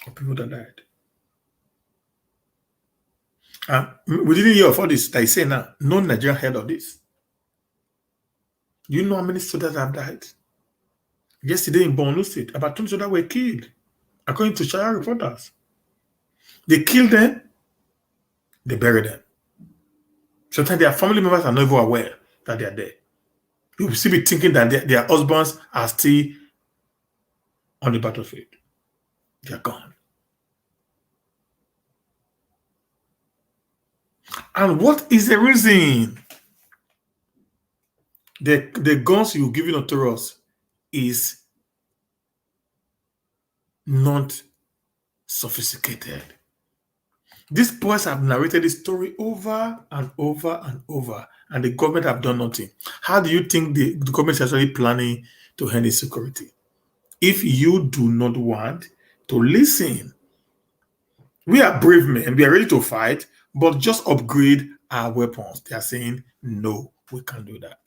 Speaker 1: of people that died. We didn't hear of all this. They say now, no Nigerian heard of this. You know how many soldiers have died? Yesterday in Borno State, about 20 soldiers were killed, according to Sahara reporters. They killed them, they buried them. Sometimes their family members are not even aware that they are dead. You will still be thinking that their husbands are still on the battlefield. They are gone. And what is the reason? The guns you're giving to us is not sophisticated. These boys have narrated this story over and over and over, and the government have done nothing. How do you think the government is actually planning to end insecurity? If you do not want to listen, we are brave men, we are ready to fight, but just upgrade our weapons. They are saying, no, we can't do that.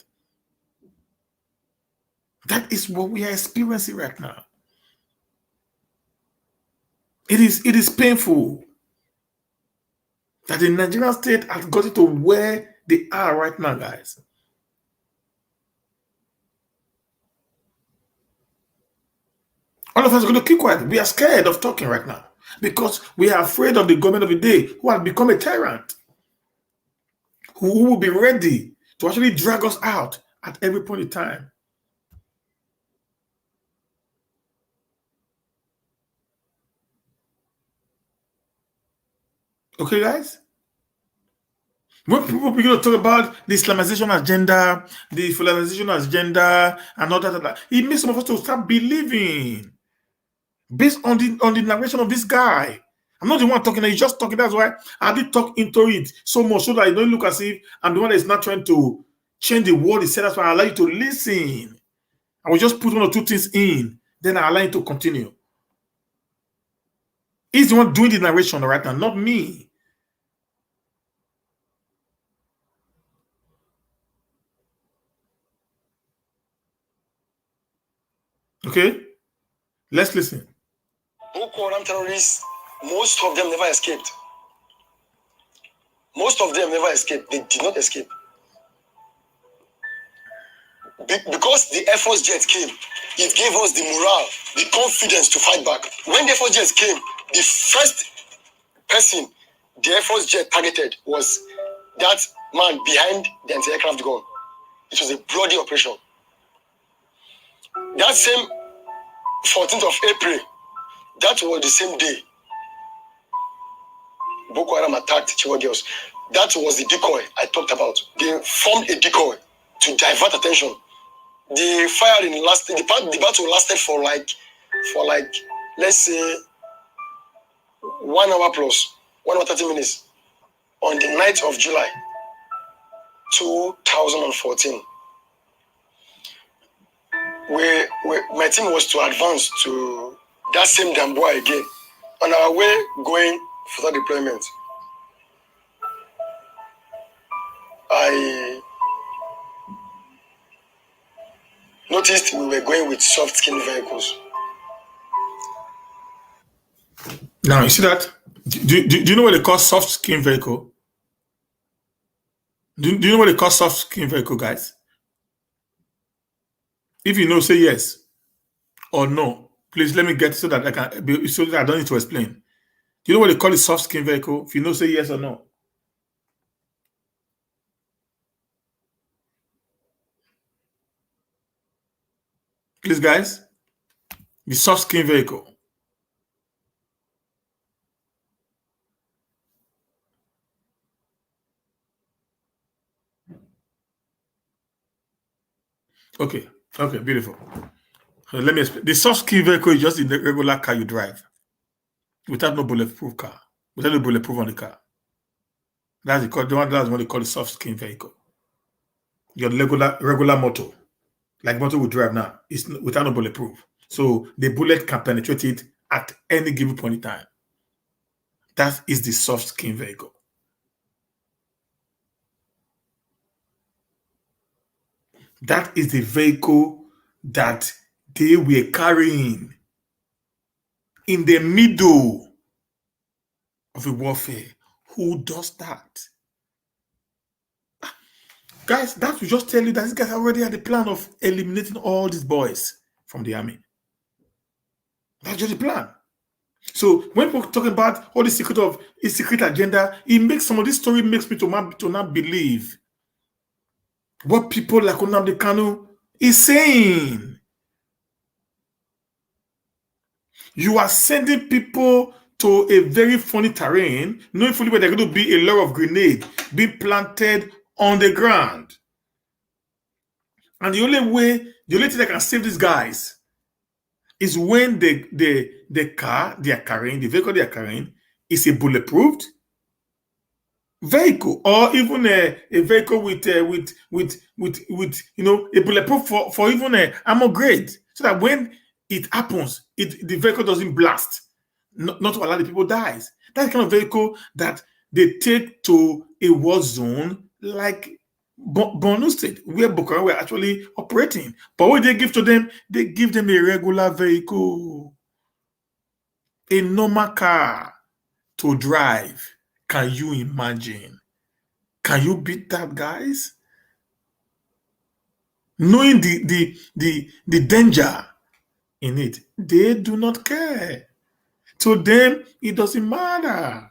Speaker 1: That is what we are experiencing right now. It is painful that the Nigerian state has got it to where they are right now, guys. All of us are going to keep quiet. We are scared of talking right now because we are afraid of the government of the day who has become a tyrant, who will be ready to actually drag us out at every point in time. Okay, guys? When people begin to talk about the Islamization agenda, the Fulanization agenda, and all that, it makes some of us to start believing based on the narration of this guy. I'm not the one talking, he's just talking. That's why I did talk into it so much so that it don't look as if I'm the one that is not trying to change the word he said. That's why I allow you to listen. I will just put one or two things in, then I allow you to continue. He's the one doing the narration right now, not me. Okay? Let's listen.
Speaker 2: Boko Haram terrorists, most of them never escaped. Most of them never escaped. They did not escape. Because the Air Force jet came, it gave us the morale, the confidence to fight back. When the Air Force jet came, the first person the Air Force jet targeted was that man behind the anti-aircraft gun. It was a bloody operation. That same 14th of April, that was the same day Boko Haram attacked Chihuahua girls. That was the decoy I talked about. They formed a decoy to divert attention. The firing lasted, the battle lasted for like, let's say 1 hour plus, 1 hour 30 minutes on the 9th of July, 2014. My team was to advance to that same Damboa again. On our way going for the deployment, I noticed we were going with soft skin vehicles.
Speaker 1: Now, you see that? Do you know what they call soft skin vehicle? Do you know what they call soft skin vehicle, guys? If you know, say yes or no. Please let me get so that I don't need to explain. Do you know what they call a soft skin vehicle? If you know, say yes or no. Please, guys. The soft skin vehicle. Okay, beautiful. So let me explain. The soft skin vehicle is just the regular car you drive without no bulletproof car, without no bulletproof on the car. That's what they call the soft skin vehicle. Your regular motor, like motor we drive now, is without no bulletproof. So the bullet can penetrate it at any given point in time. That is the soft skin vehicle. That is the vehicle that they were carrying in the middle of a warfare. Who does that? Guys, that will just tell you that these guys already had the plan of eliminating all these boys from the army. That's just the plan. So when we're talking about all the secret of a secret agenda, it makes some of this story makes me to not believe what people like Nnamdi Kanu is saying. You are sending people to a very funny terrain, knowing fully where there are going to be a lot of grenades being planted on the ground. And the only thing that can save these guys is when the car they are carrying, the vehicle they are carrying, is a bulletproof vehicle, or even a vehicle with a bulletproof for even a ammo grade, so that when it happens, the vehicle doesn't blast, not to allow the people dies. That's the kind of vehicle that they take to a war zone like Borno State, where Boko Haram were actually operating. But what they give to them, they give them a regular vehicle, a normal car to drive. Can you imagine? Can you beat that, guys? Knowing the danger in it, they do not care. To them, it doesn't matter.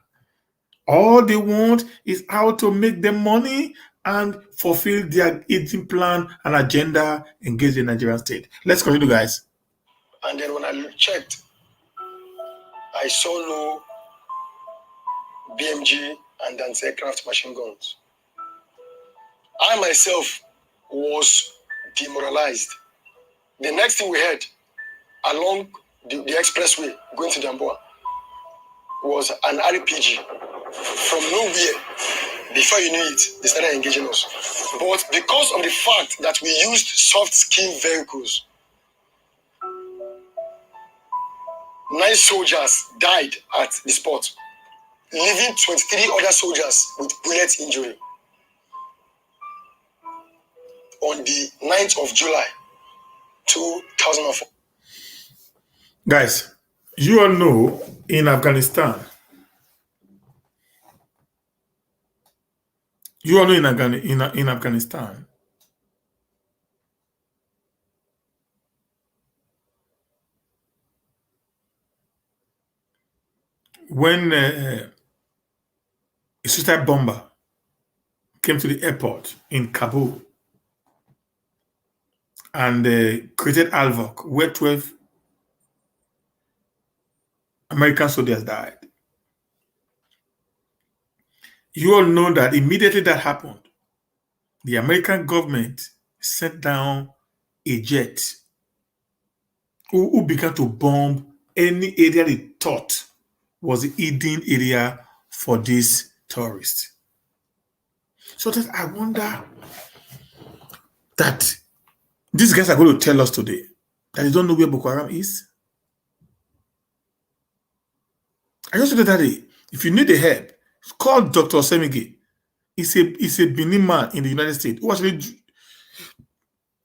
Speaker 1: All they want is how to make them money and fulfill their eating plan and agenda against the Nigerian state. Let's continue, guys.
Speaker 2: And then when I checked, I saw no BMG, and anti-aircraft machine guns. I myself was demoralized. The next thing we heard along the expressway going to Damboa was an RPG from nowhere. Before you knew it, they started engaging us. But because of the fact that we used soft skin vehicles, 9 soldiers died at the spot, leaving 23 other soldiers with bullet injury. On the 9th of July, 2004.
Speaker 1: Guys, you all know in Afghanistan, in Afghanistan, when a suicide bomber came to the airport in Kabul and created havoc where 12 American soldiers died. You all know that immediately that happened, the American government sent down a jet who began to bomb any area they thought was the hidden area for these tourists. So that I wonder that these guys are going to tell us today that they don't know where Boko Haram is. I just said that if you need a help, call Dr. Semige. He's a Benin man in the United States who actually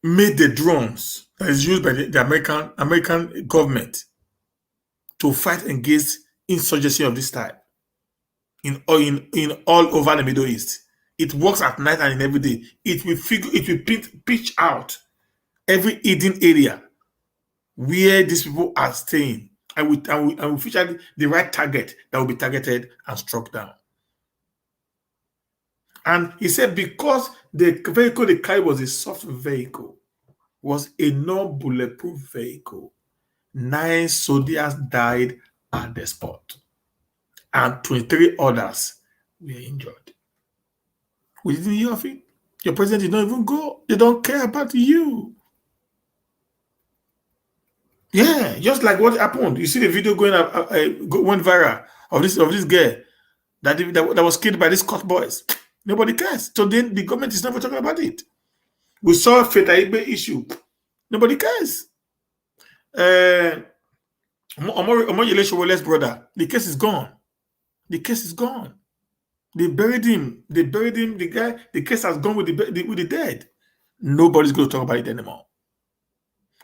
Speaker 1: made the drones that is used by the American government to fight against insurgency of this type in all over the Middle East. It works at night and in every day. It will pitch out every hidden area where these people are staying, and will feature the right target that will be targeted and struck down. And he said because the vehicle they carried was a soft vehicle, was a non-bulletproof vehicle, 9 soldiers died at the spot, and 23 others were injured. We didn't hear of it. Your president did not even go. They don't care about you. Yeah, just like what happened. You see the video went viral of this girl that was killed by these Scott boys. Nobody cares. So then the government is never talking about it. We saw Fetaibe issue. Nobody cares. Omoyele Showole's brother, the case is gone. The case is gone. They buried him. The case has gone with the dead. Nobody's going to talk about it anymore.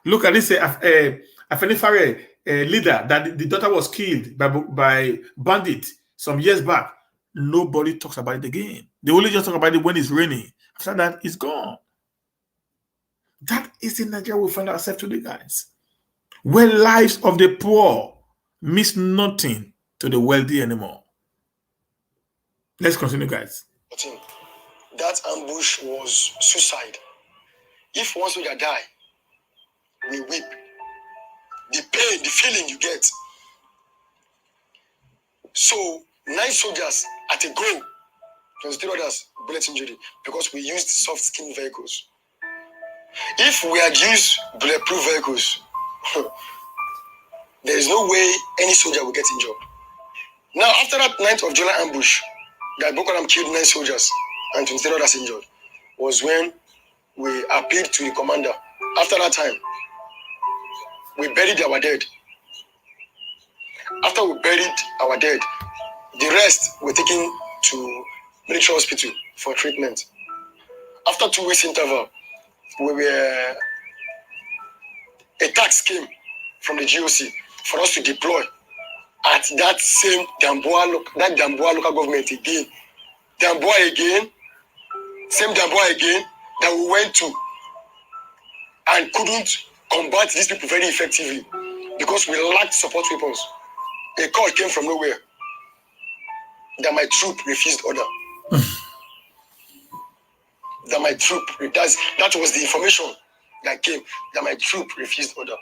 Speaker 1: Look at this Afenifere leader that the daughter was killed by bandits some years back. Nobody talks about it again. They only just talk about it when it's raining. After that, it's gone. That is the Nigeria we find ourselves today, guys. Where lives of the poor means nothing to the wealthy anymore. Let's continue, guys.
Speaker 2: That ambush was suicide. If one soldier die, we weep. The pain, the feeling you get. So 9 soldiers at a go, 23 others bullet injury because we used soft skin vehicles. If we had used bulletproof vehicles, there is no way any soldier will get injured. Now, after that 9th of July ambush, that Boko Haram killed 9 soldiers and 23 others injured, was when we appealed to the commander. After that time, we buried our dead. After we buried our dead, the rest were taken to military hospital for treatment. After 2 weeks interval, a tax came from the GOC for us to deploy at that same Damboa local government again. Damboa again, same Damboa again that we went to and couldn't combat these people very effectively because we lacked support weapons. A call came from nowhere that my troop refused order. That my troop, that was the information that came, that my troop refused order.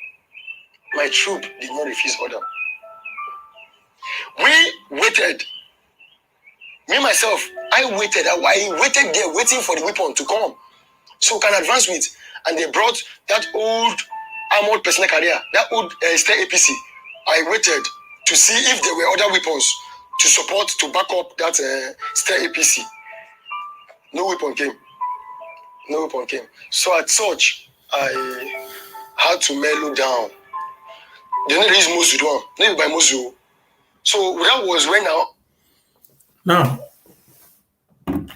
Speaker 2: My troop did not refuse order. We waited Me, myself, I waited there waiting for the weapon to come so we can advance with. And they brought that old armored personnel carrier, that old state APC. I waited to see if there were other weapons to support, to back up that state APC. No weapon came. No weapon came. So at such, I had to mellow down. They don't use Mozu one. Maybe by Mozu. So that was when
Speaker 1: Now,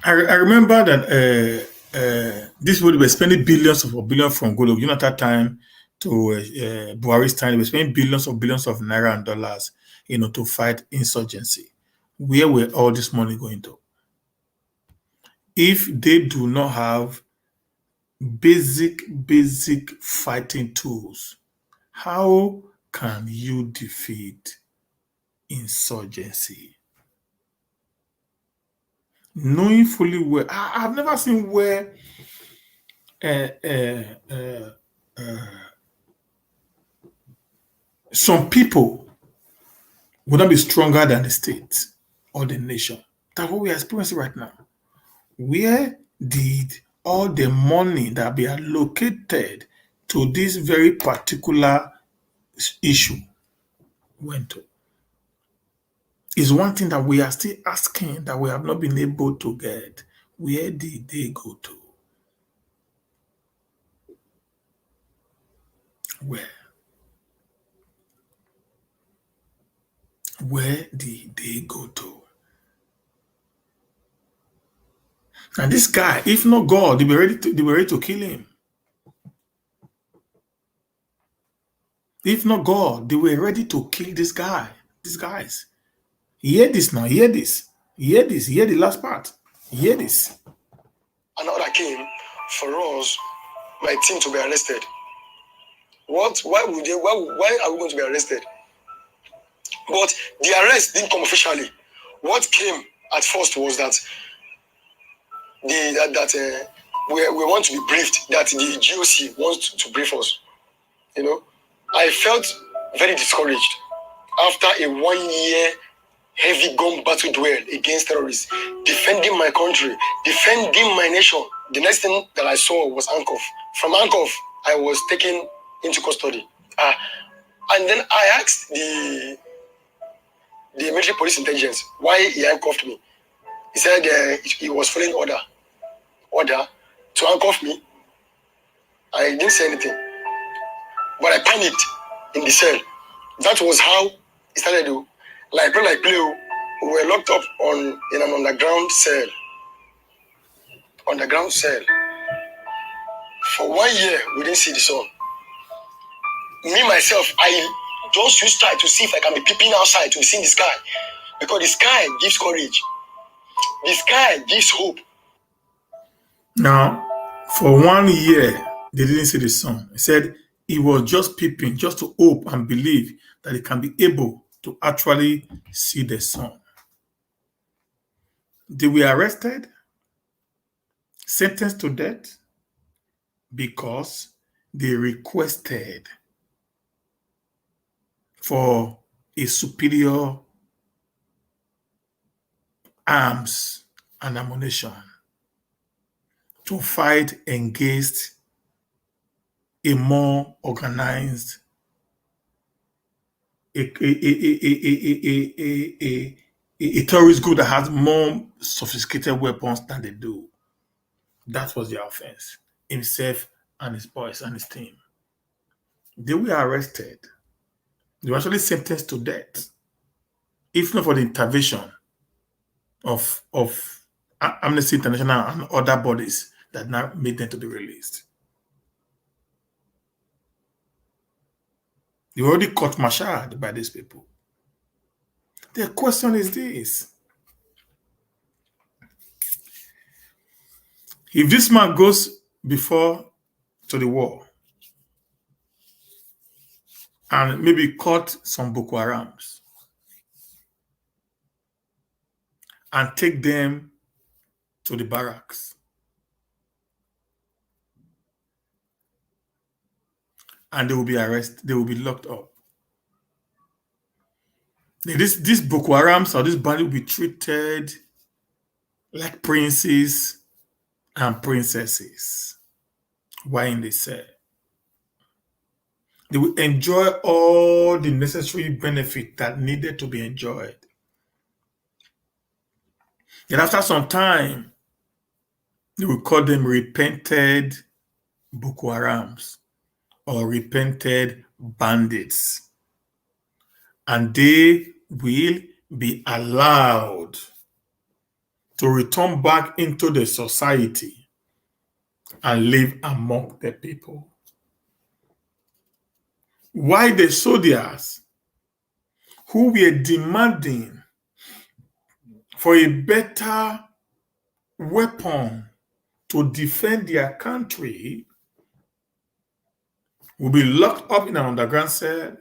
Speaker 1: I remember that this would be spending billions from Golo. You know, at that time to Buhari's time, they were spending billions of naira and dollars, to fight insurgency. Where were all this money going to? If they do not have basic fighting tools, how can you defeat insurgency? Knowing fully well, I've never seen where some people would not be stronger than the state or the nation. That's what we are experiencing right now. Where did all the money that be allocated to this very particular issue went to? Is one thing that we are still asking that we have not been able to get. Where did they go to? Where? Where did they go to? And this guy, if not God, they were ready to kill him. If not God, they were ready to kill this guy. These guys. Hear this now. Hear this. Hear this. Hear the last part. Hear this.
Speaker 2: Another came for us, my team, to be arrested. What? Why are we going to be arrested? But the arrest didn't come officially. What came at first was that we want to be briefed, that the GOC wants to brief us. I felt very discouraged after a 1 year heavy gun battle duel against terrorists, defending my country, defending my nation. The next thing that I saw was handcuff. From handcuff, I was taken into custody. And then I asked the military police intelligence why he handcuffed me. He said he was following order to handcuff me. I didn't say anything, but I panicked in the cell. That was how it started to like play. We were locked up in an underground cell. For 1 year, we didn't see the sun. Me, myself, I just used to try to see if I can be peeping outside to see the sky. Because the sky gives courage. The sky gives hope.
Speaker 1: Now, for 1 year, they didn't see the sun. He said he was just peeping, just to hope and believe that he can be able to actually see the sun. They were arrested, sentenced to death, because they requested for a superior arms and ammunition to fight against a more organized, a terrorist group that has more sophisticated weapons than they do. That was the offense. Himself and his boys and his team. They were arrested. They were actually sentenced to death, if not for the intervention of Amnesty International and other bodies that now made them to be released. They were already court-martialed by these people. The question is this: if this man goes before to the war and maybe caught some Boko Harams and take them to the barracks, and they will be arrested, they will be locked up. This Boko Harams or this band will be treated like princes and princesses while in the cell. They will enjoy all the necessary benefit that needed to be enjoyed. Then after some time, they will call them repented Boko Harams or repented bandits. And they will be allowed to return back into the society and live among the people. Why the soldiers who were demanding for a better weapon to defend their country will be locked up in an underground cell.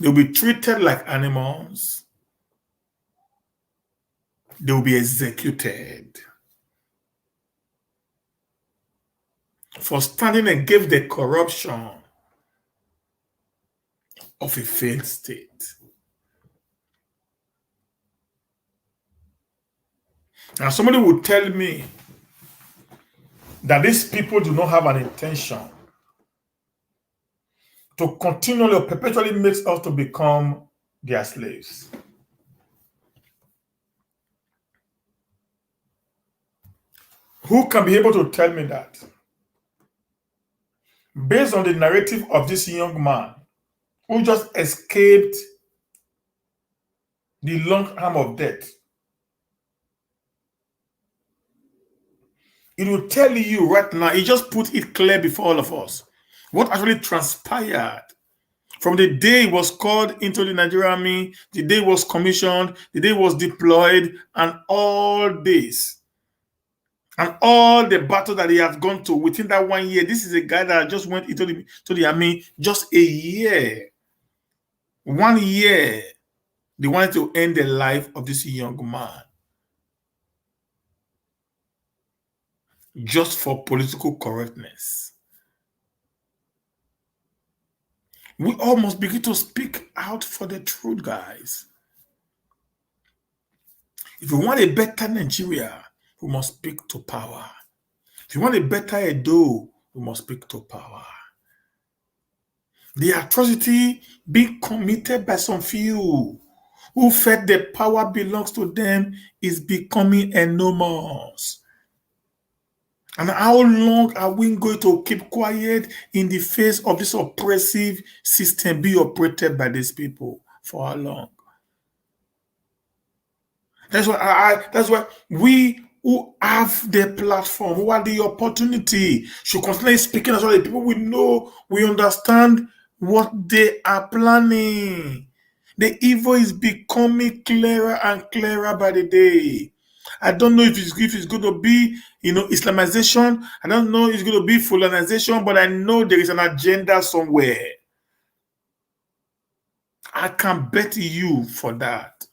Speaker 1: They'll be treated like animals. They will be executed for standing against the corruption of a failed state. And somebody would tell me that these people do not have an intention to continually or perpetually make us to become their slaves. Who can be able to tell me that? Based on the narrative of this young man who just escaped the long arm of death, it will tell you right now, he just put it clear before all of us, what actually transpired from the day he was called into the Nigerian army, the day he was commissioned, the day he was deployed, and all this. And all the battle that he has gone to within that 1 year. This is a guy that just went into the army just a year. 1 year. They wanted to end the life of this young man. Just for political correctness. We all must begin to speak out for the truth, guys. If we want a better Nigeria, we must speak to power. If you want a better Edo, we must speak to power. The atrocity being committed by some few who felt the power belongs to them is becoming enormous. And how long are we going to keep quiet in the face of this oppressive system being operated by these people? For how long? That's why we who have the platform, who have the opportunity, should constantly speaking as well. The people we know, we understand what they are planning. The evil is becoming clearer and clearer by the day. I don't know if it's going to be, Islamization. I don't know if it's going to be Fulanization, but I know there is an agenda somewhere. I can bet you for that.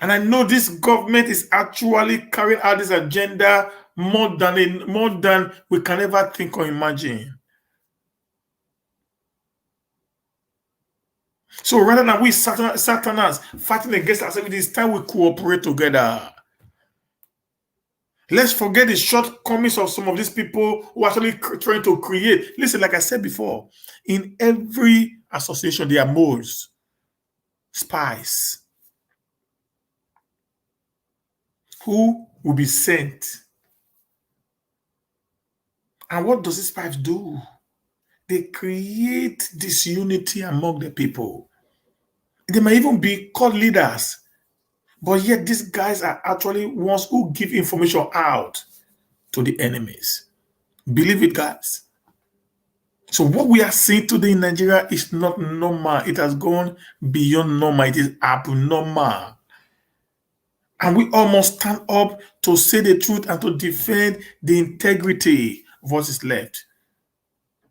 Speaker 1: And I know this government is actually carrying out this agenda more than we can ever think or imagine. So rather than we Satanás fighting against ourselves, it is time we cooperate together. Let's forget the shortcomings of some of these people who are actually trying to create. Listen, like I said before, in every association, there are moles, spies, who will be sent. And what does these spies do? They create disunity among the people. They might even be called leaders, but yet these guys are actually ones who give information out to the enemies. Believe it, guys. So what we are seeing today in Nigeria is not normal. It has gone beyond normal. It is abnormal. And we all must stand up to say the truth and to defend the integrity of what is left.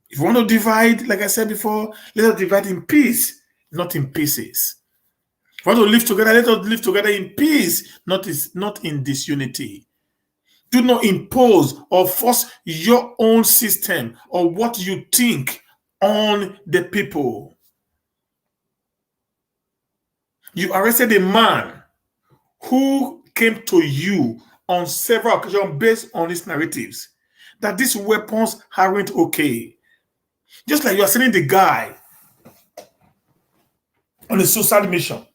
Speaker 1: If you want to divide, like I said before, let us divide in peace, not in pieces. If we want to live together, let us live together in peace, not in disunity. Do not impose or force your own system or what you think on the people. You arrested a man who came to you on several occasions based on these narratives that these weapons aren't okay. Just like you are sending the guy on a suicide mission.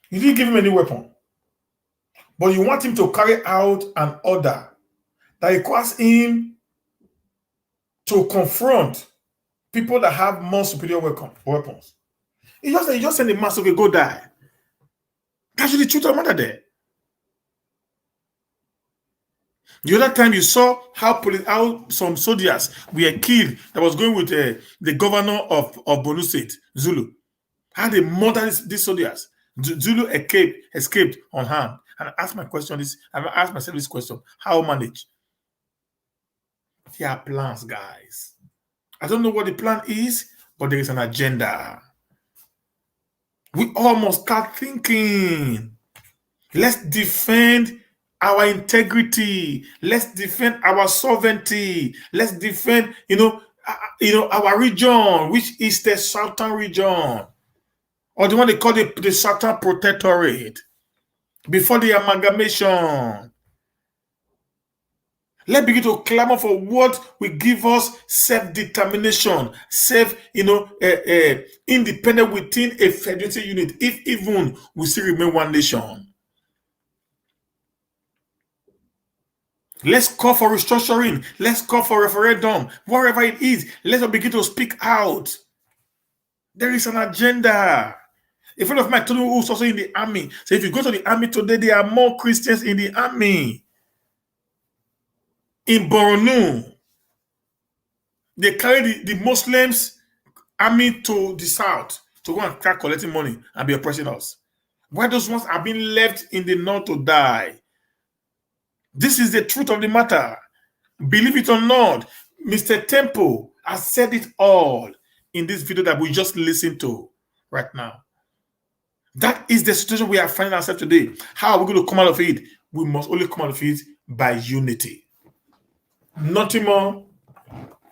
Speaker 1: You didn't give him any weapon, but you want him to carry out an order that requires him to confront people that have more superior weapons. You just send a mass, okay, go die. That's the truth of the matter there. The other time you saw how some soldiers were killed that was going with the governor of Borno State, Zulu. How they murdered these soldiers. Zulu escaped unharmed. And I asked myself this question: how manage? There are plans, guys. I don't know what the plan is, but there is an agenda. We all must start thinking. Let's defend our integrity. Let's defend our sovereignty. Let's defend, our region, which is the southern region, or the one they call the Southern Protectorate, before the amalgamation. Let's begin to clamor for what will give us self-determination, independent within a federated unit, if even we still remain one nation. Let's call for restructuring. Let's call for referendum. Whatever it is, let's begin to speak out. There is an agenda. A friend of mine told me who's also in the army. So if you go to the army today, there are more Christians in the army. In Borno, they carry the Muslims army to the south to go and start collecting money and be oppressing us. Why those ones are being left in the north to die? This is the truth of the matter. Believe it or not, Mr. Temple has said it all in this video that we just listened to right now. That is the situation we are finding ourselves today. How are we going to come out of it? We must only come out of it by unity. Nothing more,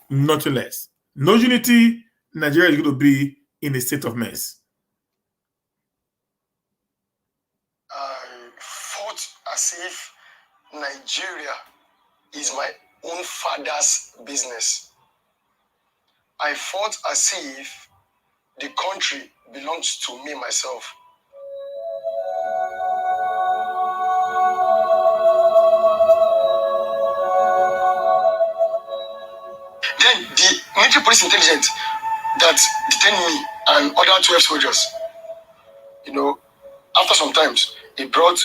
Speaker 1: nothing less. No unity, Nigeria is going to be in a state of mess.
Speaker 2: I fought as if Nigeria is my own father's business. I fought as if the country belongs to me myself. Then the military police intelligence that detained me and other 12 soldiers, after some times, they brought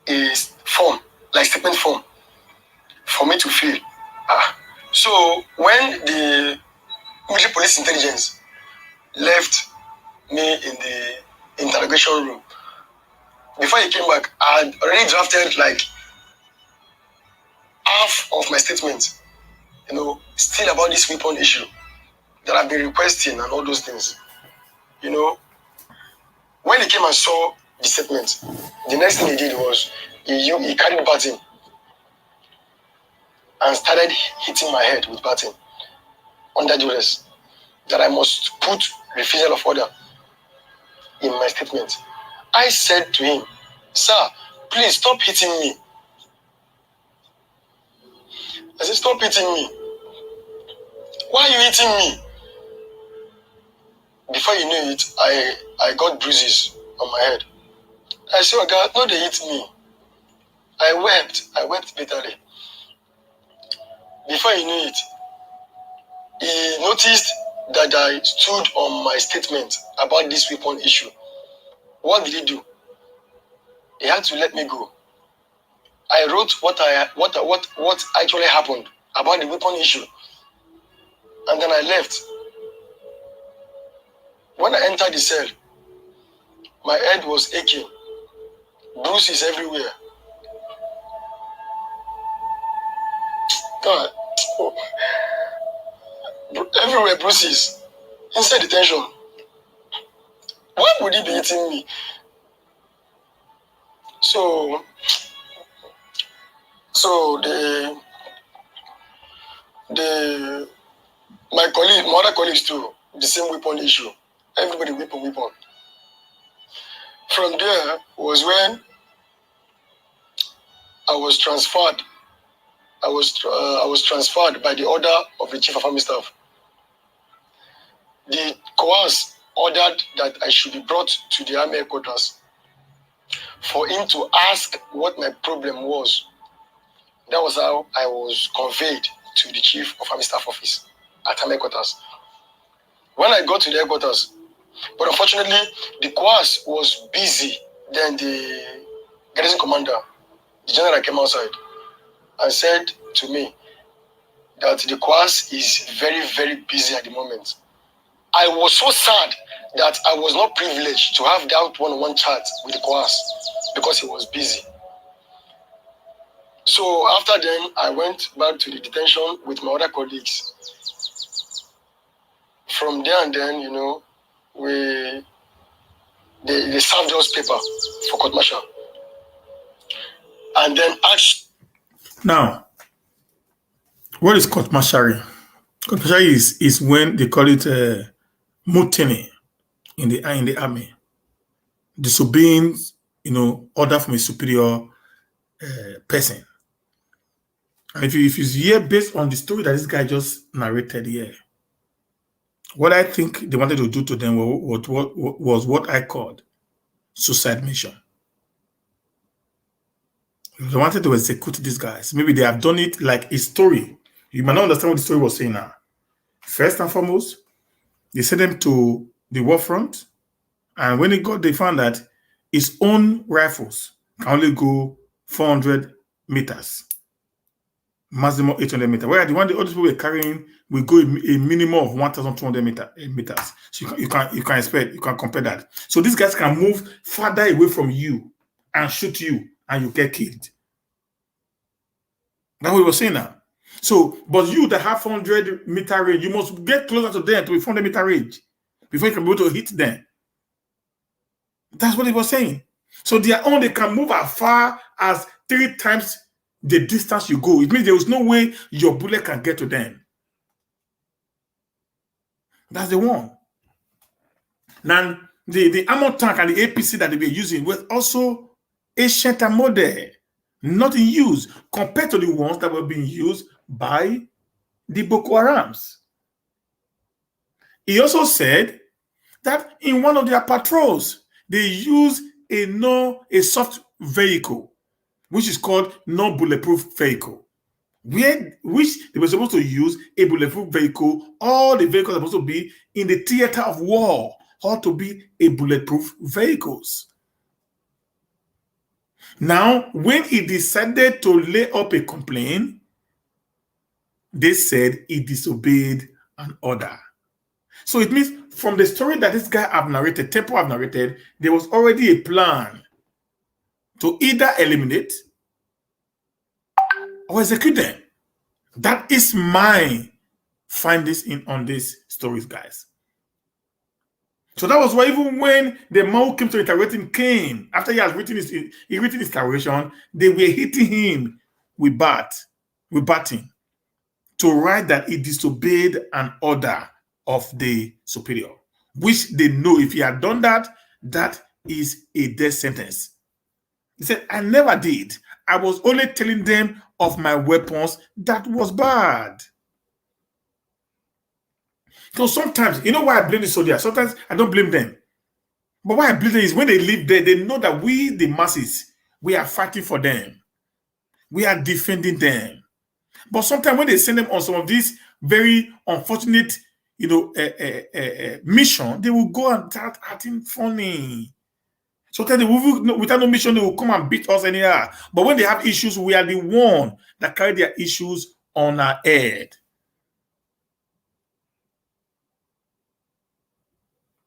Speaker 2: a form, like statement form, for me to fill. So when the military police intelligence left me in the interrogation room, before he came back, I had already drafted like half of my statement, still about this weapon issue that I've been requesting and all those things. When he came and saw the statement, the next thing he did was he carried baton and started hitting my head with baton under duress that I must put refusal of order in my statement. I said to him, "Sir, please stop hitting me." I said, "Stop hitting me. Why are you hitting me?" Before you knew it, I got bruises on my head. I said, "Oh God, no, they hit me." I wept bitterly. Before he knew it, he noticed that I stood on my statement about this weapon issue. What did he do? He had to let me go. I wrote what actually happened about the weapon issue, and then I left. When I entered the cell, my head was aching, bruises everywhere. God, everywhere bruises. Inside detention. Why would he be hitting me? So my other colleagues too, the same weapon issue. Everybody weapon. from there was when I was transferred. I was transferred by the order of the Chief of Army Staff. The coas ordered that I should be brought to the army headquarters for him to ask what my problem was. That was how I was conveyed to the Chief of Army Staff office at army headquarters. When I got to the headquarters, but unfortunately, the coas was busy. Then the garrison commander, the general, came outside and said to me that the coas is very, very busy at the moment. I was so sad that I was not privileged to have that one-on-one chat with the coas because he was busy. So after then, I went back to the detention with my other colleagues. From there and then, you know, they served us paper for court martial. And then
Speaker 1: Now, what is court martial? Court martial is when they call it mutiny in the army, disobeying, you know, order from a superior person. And if you hear based on the story that this guy just narrated here, what I think they wanted to do to them was what I called suicide mission. They wanted to execute these guys. Maybe they have done it like a story. You might not understand what the story was saying now. First and foremost, they sent them to the war front, and when they found that his own rifles can only go 400 meters, maximum 800 meters. Whereas the one the other people were carrying will go a minimum of 1,200 meters. So you can compare that. So these guys can move farther away from you and shoot you, and you get killed. That's what we were saying now. So, but you that have 400-meter range, you must get closer to them to a 400-meter range before you can be able to hit them. That's what he was saying. So their own, they can move as far as 3 times the distance you go. It means there is no way your bullet can get to them. That's the one. Now, the armor tank and the APC that they were using was also ancient and modern, not in use compared to the ones that were being used by the Boko Harams. He also said that in one of their patrols, they use a soft vehicle, which is called non-bulletproof vehicle, which they were supposed to use a bulletproof vehicle. All the vehicles are supposed to be in the theater of war, or to be a bulletproof vehicles. Now, when he decided to lay up a complaint, they said he disobeyed an order. So it means from the story that this guy have narrated, Temple have narrated, there was already a plan to either eliminate or execute them. That is my findings on these stories, guys. So that was why even when the man who came to interrogate him came, after he had written his narration, they were hitting him with batting to write that he disobeyed an order of the superior, which they know if he had done that, that is a death sentence. He said, I never did. I was only telling them of my weapons. That was bad. So sometimes, you know why I blame the soldiers? Sometimes I don't blame them. But why I blame them is when they live there, they know that we, the masses, we are fighting for them. We are defending them. But sometimes when they send them on some of these very unfortunate, mission, they will go and start acting funny. Sometimes they will, without no mission, they will come and beat us anyhow. But when they have issues, we are the one that carry their issues on our head.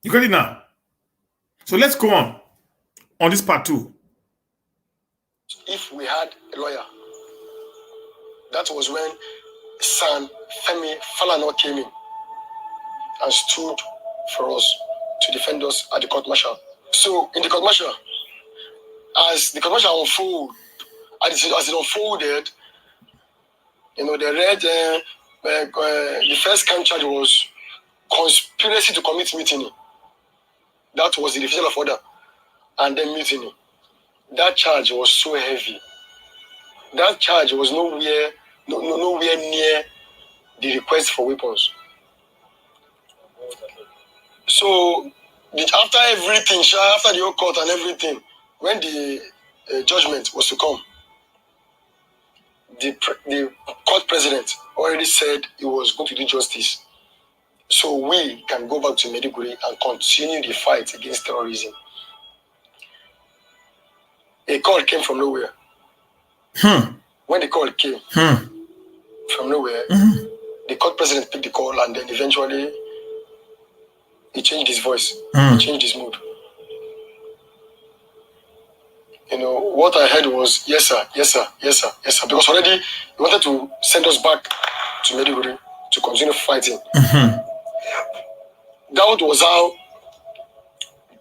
Speaker 1: You got it now? So let's go on this part 2.
Speaker 2: If we had a lawyer, that was when San Femi Falana came in and stood for us to defend us at the court martial. So in the court martial, as the court martial unfolded, as it unfolded, they read the first count charge was conspiracy to commit mutiny. That was the refusal of order. and then mutiny. That charge was so heavy. That charge was nowhere near the request for weapons. So after everything, after the whole court and everything, when the judgment was to come, the court president already said he was going to do justice. So we can go back to Maiduguri and continue the fight against terrorism. A call came from nowhere. When the call came from nowhere, the court president picked the call, and then eventually he changed his voice. He changed his mood. What I heard was, yes, sir, yes, sir, yes, sir, yes, sir. Because already he wanted to send us back to Maiduguri to continue fighting. That was how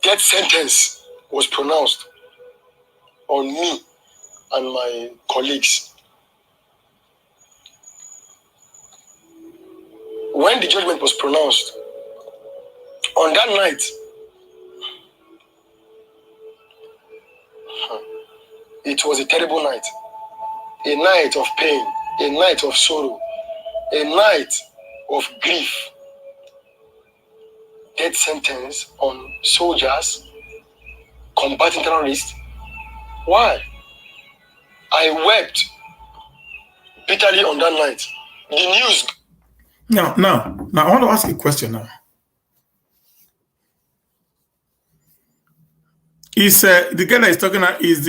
Speaker 2: death sentence was pronounced on me and my colleagues. When the judgment was pronounced, on that night, it was a terrible night. A night of pain, a night of sorrow, a night of grief. Death sentence on soldiers combating terrorists. Why? I wept bitterly on that night. The news.
Speaker 1: Now, I want to ask a question now. Is the guy that is talking about is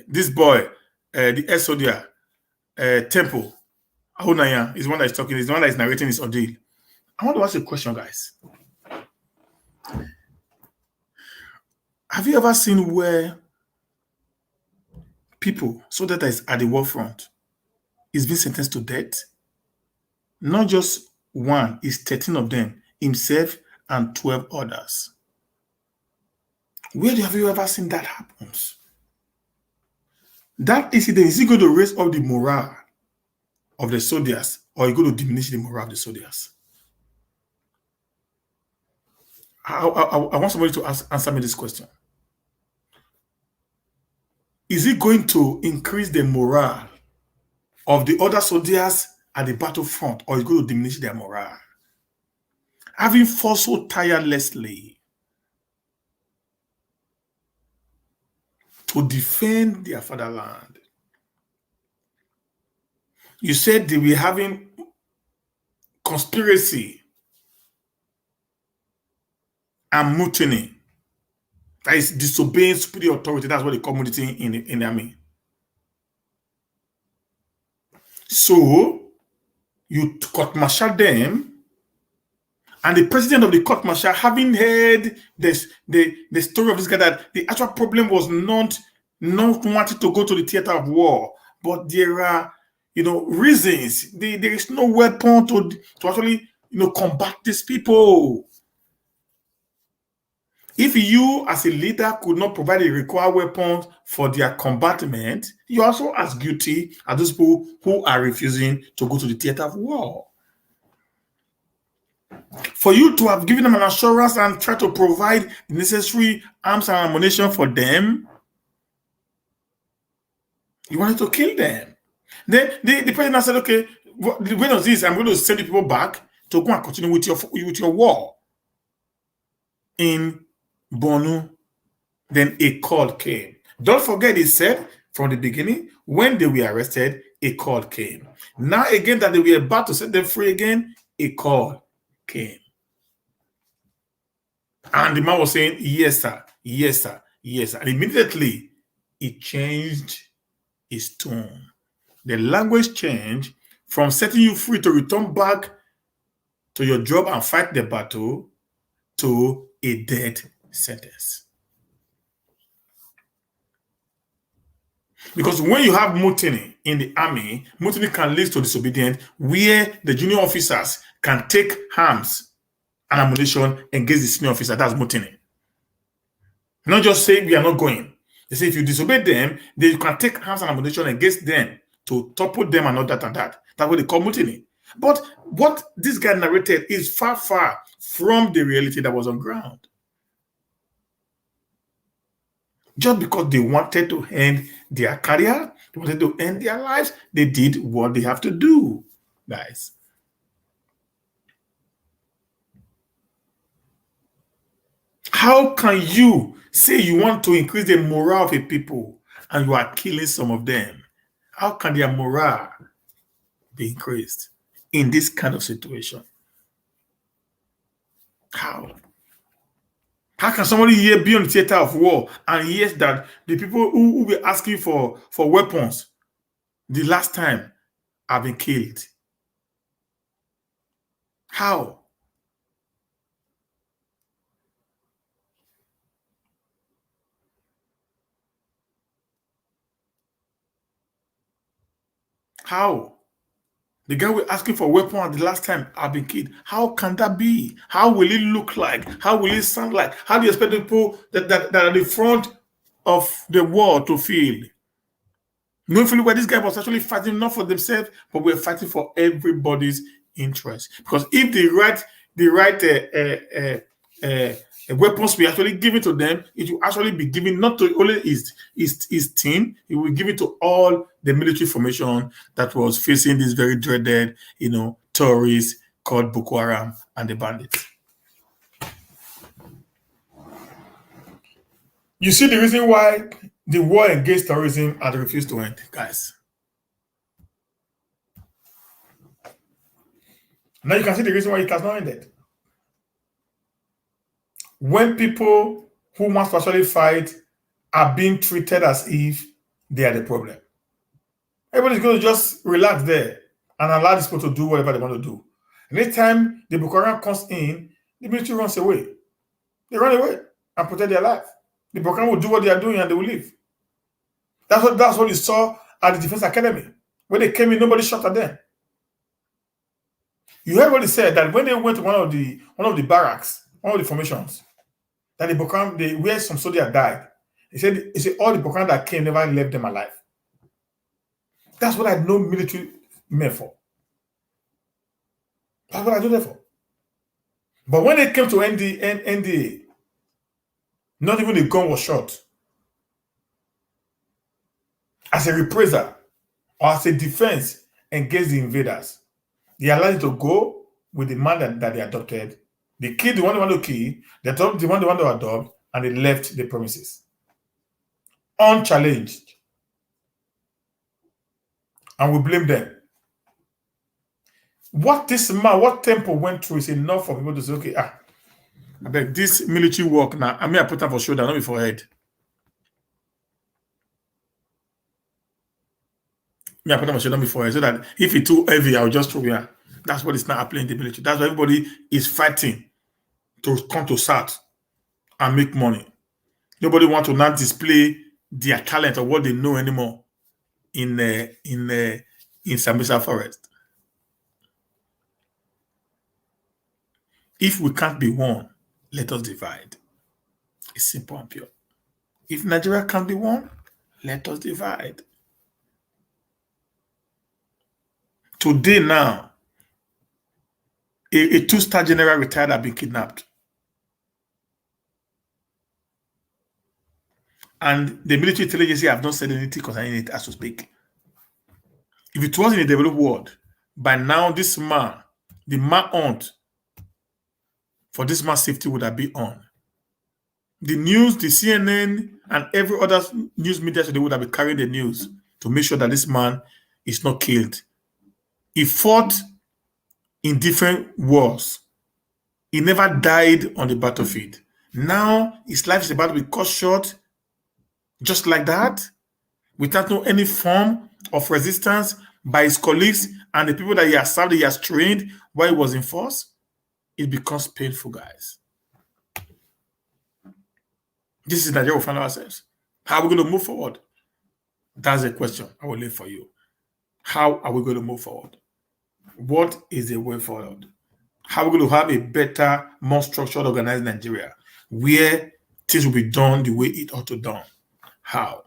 Speaker 1: this boy, the Ex-Soldier, Temple, Ahunanya is one that is talking. Is the one that is narrating his ordeal. I want to ask a question, guys. Have you ever seen where people, soldier that is at the war front, is being sentenced to death? Not just one, it's 13 of them, himself and 12 others. Where have you ever seen that happen? That incident, is it going to raise up the morale of the soldiers, or is it going to diminish the morale of the soldiers? I want somebody to answer me this question. Is it going to increase the morale of the other soldiers at the battlefront, or is it going to diminish their morale? Having fought so tirelessly to defend their fatherland. You said they were having conspiracy and mutiny. That is disobeying superior authority. That's what they call mutiny in the army. So you court-martial them, and the president of the court-martial, having heard the story of this guy, that the actual problem was not wanting to go to the theater of war, but there are reasons. There is no weapon to actually combat these people. If you as a leader could not provide the required weapons for their combatment, you're also as guilty as those people who are refusing to go to the theater of war. For you to have given them an assurance and try to provide the necessary arms and ammunition for them, you wanted to kill them. Then the president said, okay, the way of this, I'm going to send the people back to go and continue with your war in Borno. Then a call came. Don't forget, he said from the beginning, when they were arrested, a call came. Now again that they were about to set them free again, a call came. And the man was saying, yes, sir, yes, sir, yes, sir. And immediately he changed his tone. The language changed from setting you free to return back to your job and fight the battle to a death sentence. Because when you have mutiny in the army, mutiny can lead to disobedience, where the junior officers can take arms and ammunition against the senior officer. That's mutiny. Not just say we are not going. They say if you disobey them, they can take arms and ammunition against them to topple them and all that and that. That's what they call mutiny. But what this guy narrated is far, far from the reality that was on ground. Just because they wanted to end their career, they wanted to end their lives, they did what they have to do, guys. How can you say you want to increase the morale of a people and you are killing some of them? How can their morale be increased in this kind of situation? How? How can somebody here be on the theater of war and hear that the people who were asking for weapons the last time have been killed? How? How? The guy we're asking for weapons the last time have been killed. How can that be? How will it look like? How will it sound like? How do you expect the people that are the front of the war to feel? Knowing where this guy was actually fighting not for themselves, but we're fighting for everybody's interest. Because if the right weapons we actually give it to them, it will actually be given not to only his team, it will give it to all the military formation that was facing this very dreaded, terrorists called Boko Haram and the bandits. You see the reason why the war against terrorism had refused to end, guys. Now you can see the reason why it has not ended. When people who want to actually fight are being treated as if they are the problem, everybody's going to just relax there and allow these people to do whatever they want to do. And anytime the Boko Haram comes in, the military runs away. They run away and protect their life. The Boko Haram will do what they are doing and they will leave. That's what you saw at the Defense Academy. When they came in, nobody shot at them. You heard what he said, that when they went to one of the barracks, one of the formations, that the Boko Haram, where some soldiers died, he said all the Boko Haram that came never left them alive. That's what I know military men for. That's what I do there for. But when it came to NDA, not even the gun was shot. As a reprisal or as a defense against the invaders, they allowed it to go with the man that they adopted. They killed the one they want to kill, they adopted the one they want to adopt, and they left the premises. Unchallenged. And we blame them. What Temple went through is enough for people to say, okay, I beg this military work now, I put them for shoulder, not before head. I put them for shoulder before head, so that if it's too heavy, I'll just throw it. That's what is not happening in the military. That's why everybody is fighting to come to SAT and make money. Nobody wants to now display their talent or what they know anymore in Sambisa Forest. If we can't be one, let us divide. It's simple and pure. If Nigeria can't be one, let us divide. Today now, a two-star general retired had been kidnapped. And the military intelligence have not said anything concerning it as to speak. If it was in a developed world, by now this man, the manhunt for this man's safety would have been on. The news, the CNN, and every other news media today would have been carrying the news to make sure that this man is not killed. He fought in different wars. He never died on the battlefield. Now his life is about to be cut short, just like that, without any form of resistance by his colleagues and the people that he has served, he has trained while he was in force. It becomes painful, guys. This is Nigeria we find ourselves. How are we going to move forward? That's a question I will leave for you. How are we going to move forward? What is the way forward? How are we going to have a better, more structured, organized Nigeria where things will be done the way it ought to be done? How?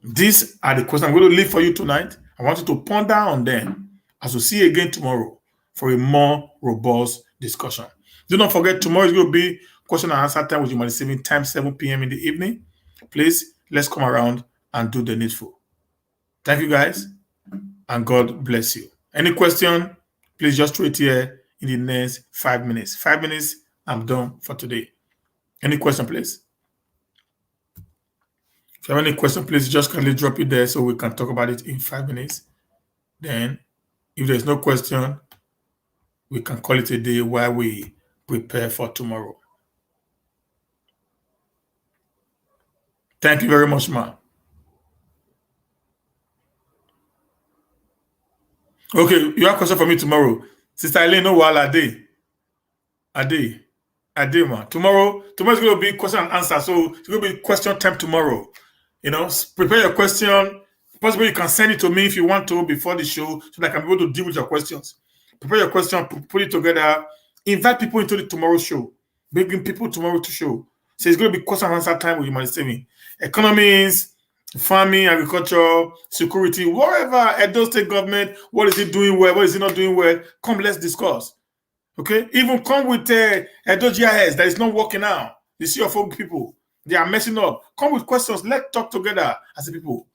Speaker 1: These are the questions I'm going to leave for you tonight. I want you to ponder on them as we see again tomorrow for a more robust discussion. Do not forget, tomorrow is going to be question and answer time with Human Saving time, 7 p.m. in the evening. Please, let's come around and do the needful. Thank you, guys, and God bless you. Any question, please just wait here in the next 5 minutes. 5 minutes, I'm done for today. Any question, please? If you have any question, please just kindly drop it there so we can talk about it in 5 minutes. Then, if there's no question, we can call it a day while we prepare for tomorrow. Thank you very much, ma. Okay, you have a question for me tomorrow. Sister Eileen, no while a day. A day, man. Tomorrow's going to be question and answer. So it's going to be question time tomorrow. Prepare your question. Possibly you can send it to me if you want to before the show so that I can be able to deal with your questions. Prepare your question, put it together. Invite people into the tomorrow show. Bring people tomorrow to show. So it's going to be question and answer time with humanity. Economies, farming, agriculture, security, whatever. Edo State government, what is it doing well? What is it not doing well? Come, let's discuss. Okay? Even come with Edo GIS that is not working out. You see your folk people. They are messing up. Come with questions. Let's talk together as a people.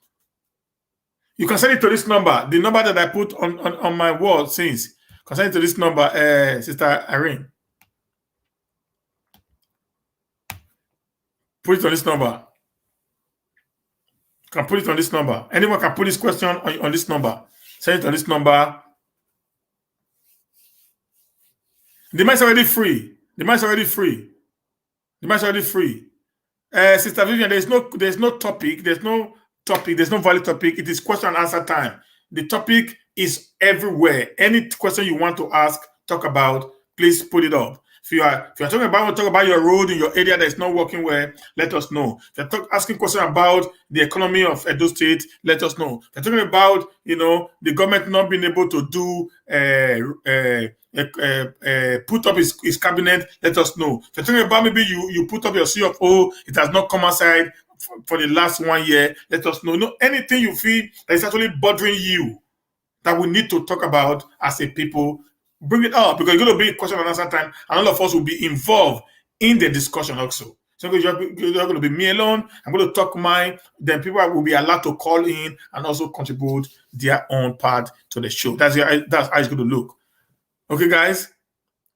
Speaker 1: You can send it to this number. The number that I put on my wall since. You can send it to this number, Sister Irene. Put it on this number. You can put it on this number. Anyone can put this question on this number. Send it on this number. The mic is already free. The mic is already free. The mic is already free. Sister Vivian, there's no topic. There's no valid topic. It is question and answer time. The topic is everywhere. Any question you want to ask, talk about, please put it up. If you are talking about your road in your area that is not working well, let us know. If you're asking questions about the economy of Edo State, let us know. If you're talking about the government not being able to do put up his cabinet, let us know. If you're talking about maybe you put up your CFO, it has not come outside for the last 1 year, let us know. Anything you feel that is actually bothering you that we need to talk about as a people, bring it up, because it's going to be question and answer time, and all of us will be involved in the discussion also. So you're going to be me alone. I'm going to talk mine. Then people will be allowed to call in and also contribute their own part to the show. That's how it's going to look. Okay, guys.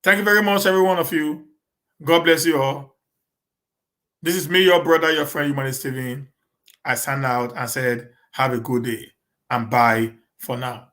Speaker 1: Thank you very much, every one of you. God bless you all. This is me, your brother, your friend, Humanist Steven. I signed out and said, have a good day and bye for now.